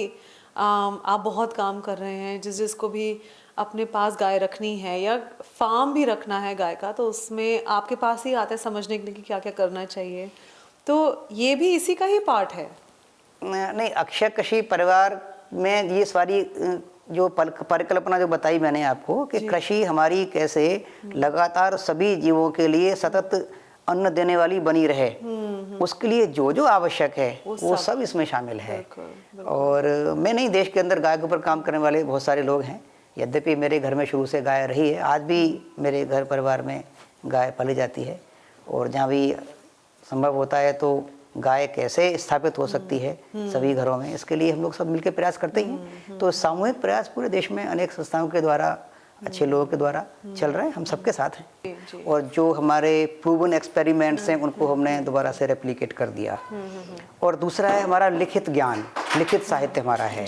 आप बहुत काम कर रहे हैं। जिसको भी अपने पास गाय रखनी है या फार्म भी रखना है गाय का, तो उसमें आपके पास ही आता है समझने के लिए कि क्या क्या करना चाहिए। तो ये भी इसी का ही पार्ट है। नहीं, अक्षय कृषि परिवार में ये सारी जो परिकल्पना जो बताई मैंने आपको कि कृषि हमारी कैसे लगातार सभी जीवों के लिए सतत अन्न देने वाली बनी रहे, उसके लिए जो जो आवश्यक है वो सब इसमें शामिल है। और मैं नहीं, देश के अंदर गाय के ऊपर काम करने वाले बहुत सारे लोग हैं। यद्यपि मेरे घर में शुरू से गाय रही है, आज भी मेरे घर परिवार में गाय पाली जाती है, और जहाँ भी संभव होता है तो गाय कैसे स्थापित हो सकती है सभी घरों में, इसके लिए हम लोग सब मिलकर प्रयास करते ही हैं। तो सामूहिक प्रयास पूरे देश में अनेक संस्थाओं के द्वारा, अच्छे लोगों के द्वारा चल रहे हैं, हम सबके साथ हैं। और जो हमारे प्रूवन एक्सपेरिमेंट्स हैं उनको हमने दोबारा से रेप्लिकेट कर दिया। और दूसरा है हमारा लिखित ज्ञान, लिखित साहित्य हमारा है।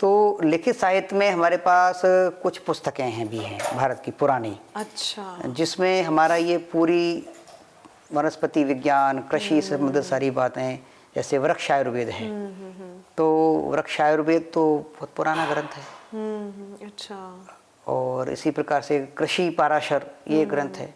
तो लिखित साहित्य में हमारे पास कुछ पुस्तकें हैं भी हैं भारत की पुरानी, अच्छा, जिसमें हमारा ये पूरी वनस्पति विज्ञान, कृषि से संबंधित सारी बातें, जैसे वृक्ष आयुर्वेद है। तो वृक्ष आयुर्वेद तो बहुत पुराना ग्रंथ है। अच्छा। और इसी प्रकार से कृषि पाराशर, ये ग्रंथ है,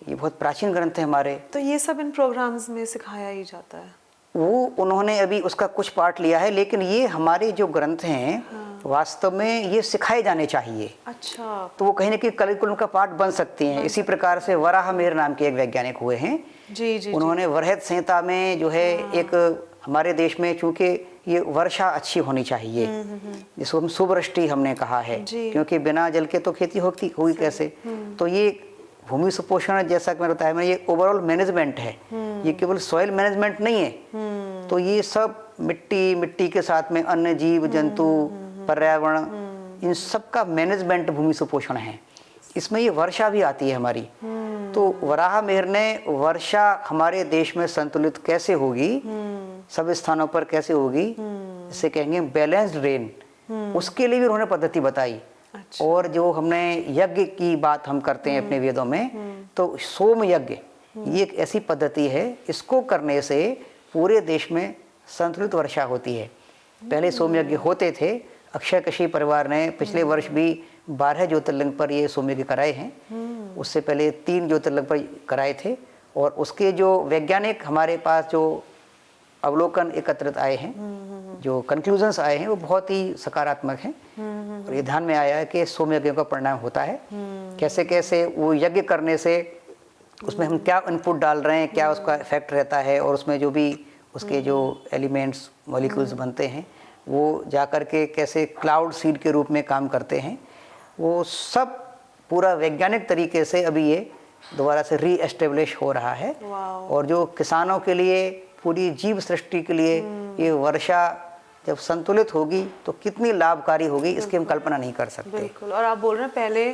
ये बहुत प्राचीन ग्रंथ है हमारे। तो ये सब इन प्रोग्राम्स में सिखाया ही जाता है? वो उन्होंने अभी उसका कुछ पार्ट लिया है, लेकिन ये हमारे जो ग्रंथ हैं वास्तव में ये सिखाए जाने चाहिए। अच्छा। तो वो कहीं ना कहीं करिकुलम का पार्ट बन सकते हैं। इसी प्रकार से वराह मिहिर नाम के एक वैज्ञानिक हुए हैं, उन्होंने वरहत संहिता में जो है एक हमारे देश में, चूंकि ये वर्षा अच्छी होनी चाहिए, जिसको हम शुभवृष्टि हमने कहा है, क्योंकि बिना जल के तो खेती होगी कैसे। तो ये भूमि सुपोषण, जैसा कि मैंने बताया, ये ओवरऑल मैनेजमेंट है, ये केवल सॉइल मैनेजमेंट नहीं है। तो ये सब मिट्टी के साथ में अन्य जीव जंतु, पर्यावरण, इन सब का मैनेजमेंट भूमि सुपोषण है। इसमें ये वर्षा भी आती है हमारी। तो वराह मिहिर ने वर्षा हमारे देश में संतुलित कैसे होगी, सब स्थानों पर कैसे होगी, इसे कहेंगे बैलेंस्ड रेन, उसके लिए भी उन्होंने पद्धति बताई। अच्छा। और जो हमने यज्ञ की बात हम करते हैं अपने वेदों में, तो सोम यज्ञ ये एक ऐसी पद्धति है, इसको करने से पूरे देश में संतुलित वर्षा होती है। पहले सोम यज्ञ होते थे, अक्षय कृषि परिवार ने पिछले वर्ष भी 12 ज्योतिर्लिंग पर ये सोम यज्ञ कराए हैं। उससे पहले 3 ज्योतिर्लिंग पर कराए थे, और उसके जो वैज्ञानिक हमारे पास जो अवलोकन एकत्रित आए हैं, जो कंक्लूजन्स आए हैं, वो बहुत ही सकारात्मक हैं। और ये ध्यान में आया है कि सोम यज्ञ का परिणाम होता है, कैसे कैसे वो यज्ञ करने से उसमें हम क्या इनपुट डाल रहे हैं, क्या उसका इफेक्ट रहता है, और उसमें जो भी उसके जो एलिमेंट्स, मॉलिक्यूल्स बनते हैं, वो जाकर के कैसे क्लाउड सीड के रूप में काम करते हैं, वो सब पूरा वैज्ञानिक तरीके से अभी ये दोबारा से री एस्टेब्लिश हो रहा है। और जो किसानों के लिए, पूरी जीव सृष्टि के लिए ये वर्षा जब संतुलित होगी तो कितनी लाभकारी होगी, इसकी हम कल्पना नहीं कर सकते। बिल्कुल। और आप बोल रहे हैं पहले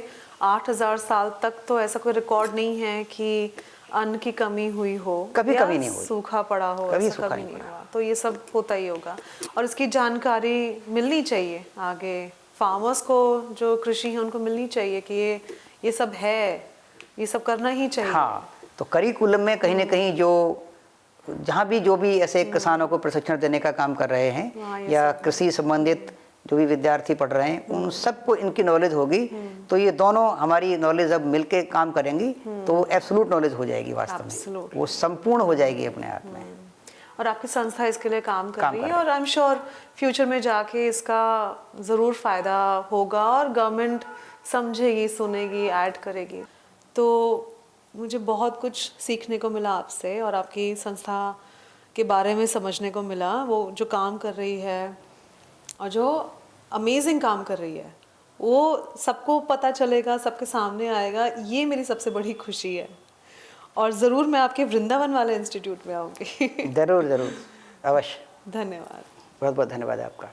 8000 साल तक तो ऐसा कोई रिकॉर्ड नहीं है कि अन्न की कमी हुई हो, कभी नहीं हुई, सूखा पड़ा हो, कभी नहीं हुआ। तो ये सब होता ही होगा, और इसकी जानकारी मिलनी चाहिए आगे फार्मर्स को, जो कृषि है उनको मिलनी चाहिए कि ये सब है, ये सब करना ही चाहिए। हाँ, तो करिकुलम में कहीं ना कहीं जो जहाँ भी जो भी ऐसे किसानों को प्रशिक्षण देने का काम कर रहे हैं, या कृषि संबंधित जो भी विद्यार्थी पढ़ रहे हैं उन सबको इनकी नॉलेज होगी, तो ये दोनों हमारी नॉलेज अब मिलके काम करेंगी तो वो एब्सोल्यूट नॉलेज हो जाएगी वास्तव में, Absolute. वो संपूर्ण हो जाएगी अपने आप में। और आपकी संस्था इसके लिए काम कर काम रही कर है रही और आई एम श्योर फ्यूचर में जाके इसका ज़रूर फ़ायदा होगा और गवर्नमेंट समझेगी, सुनेगी, ऐड करेगी। तो मुझे बहुत कुछ सीखने को मिला आपसे और आपकी संस्था के बारे में समझने को मिला, वो जो काम कर रही है और जो अमेजिंग काम कर रही है वो सबको पता चलेगा, सबके सामने आएगा, ये मेरी सबसे बड़ी खुशी है। और ज़रूर मैं आपके वृंदावन वाले इंस्टीट्यूट में आऊँगी। जरूर जरूर अवश्य। धन्यवाद। बहुत बहुत धन्यवाद आपका।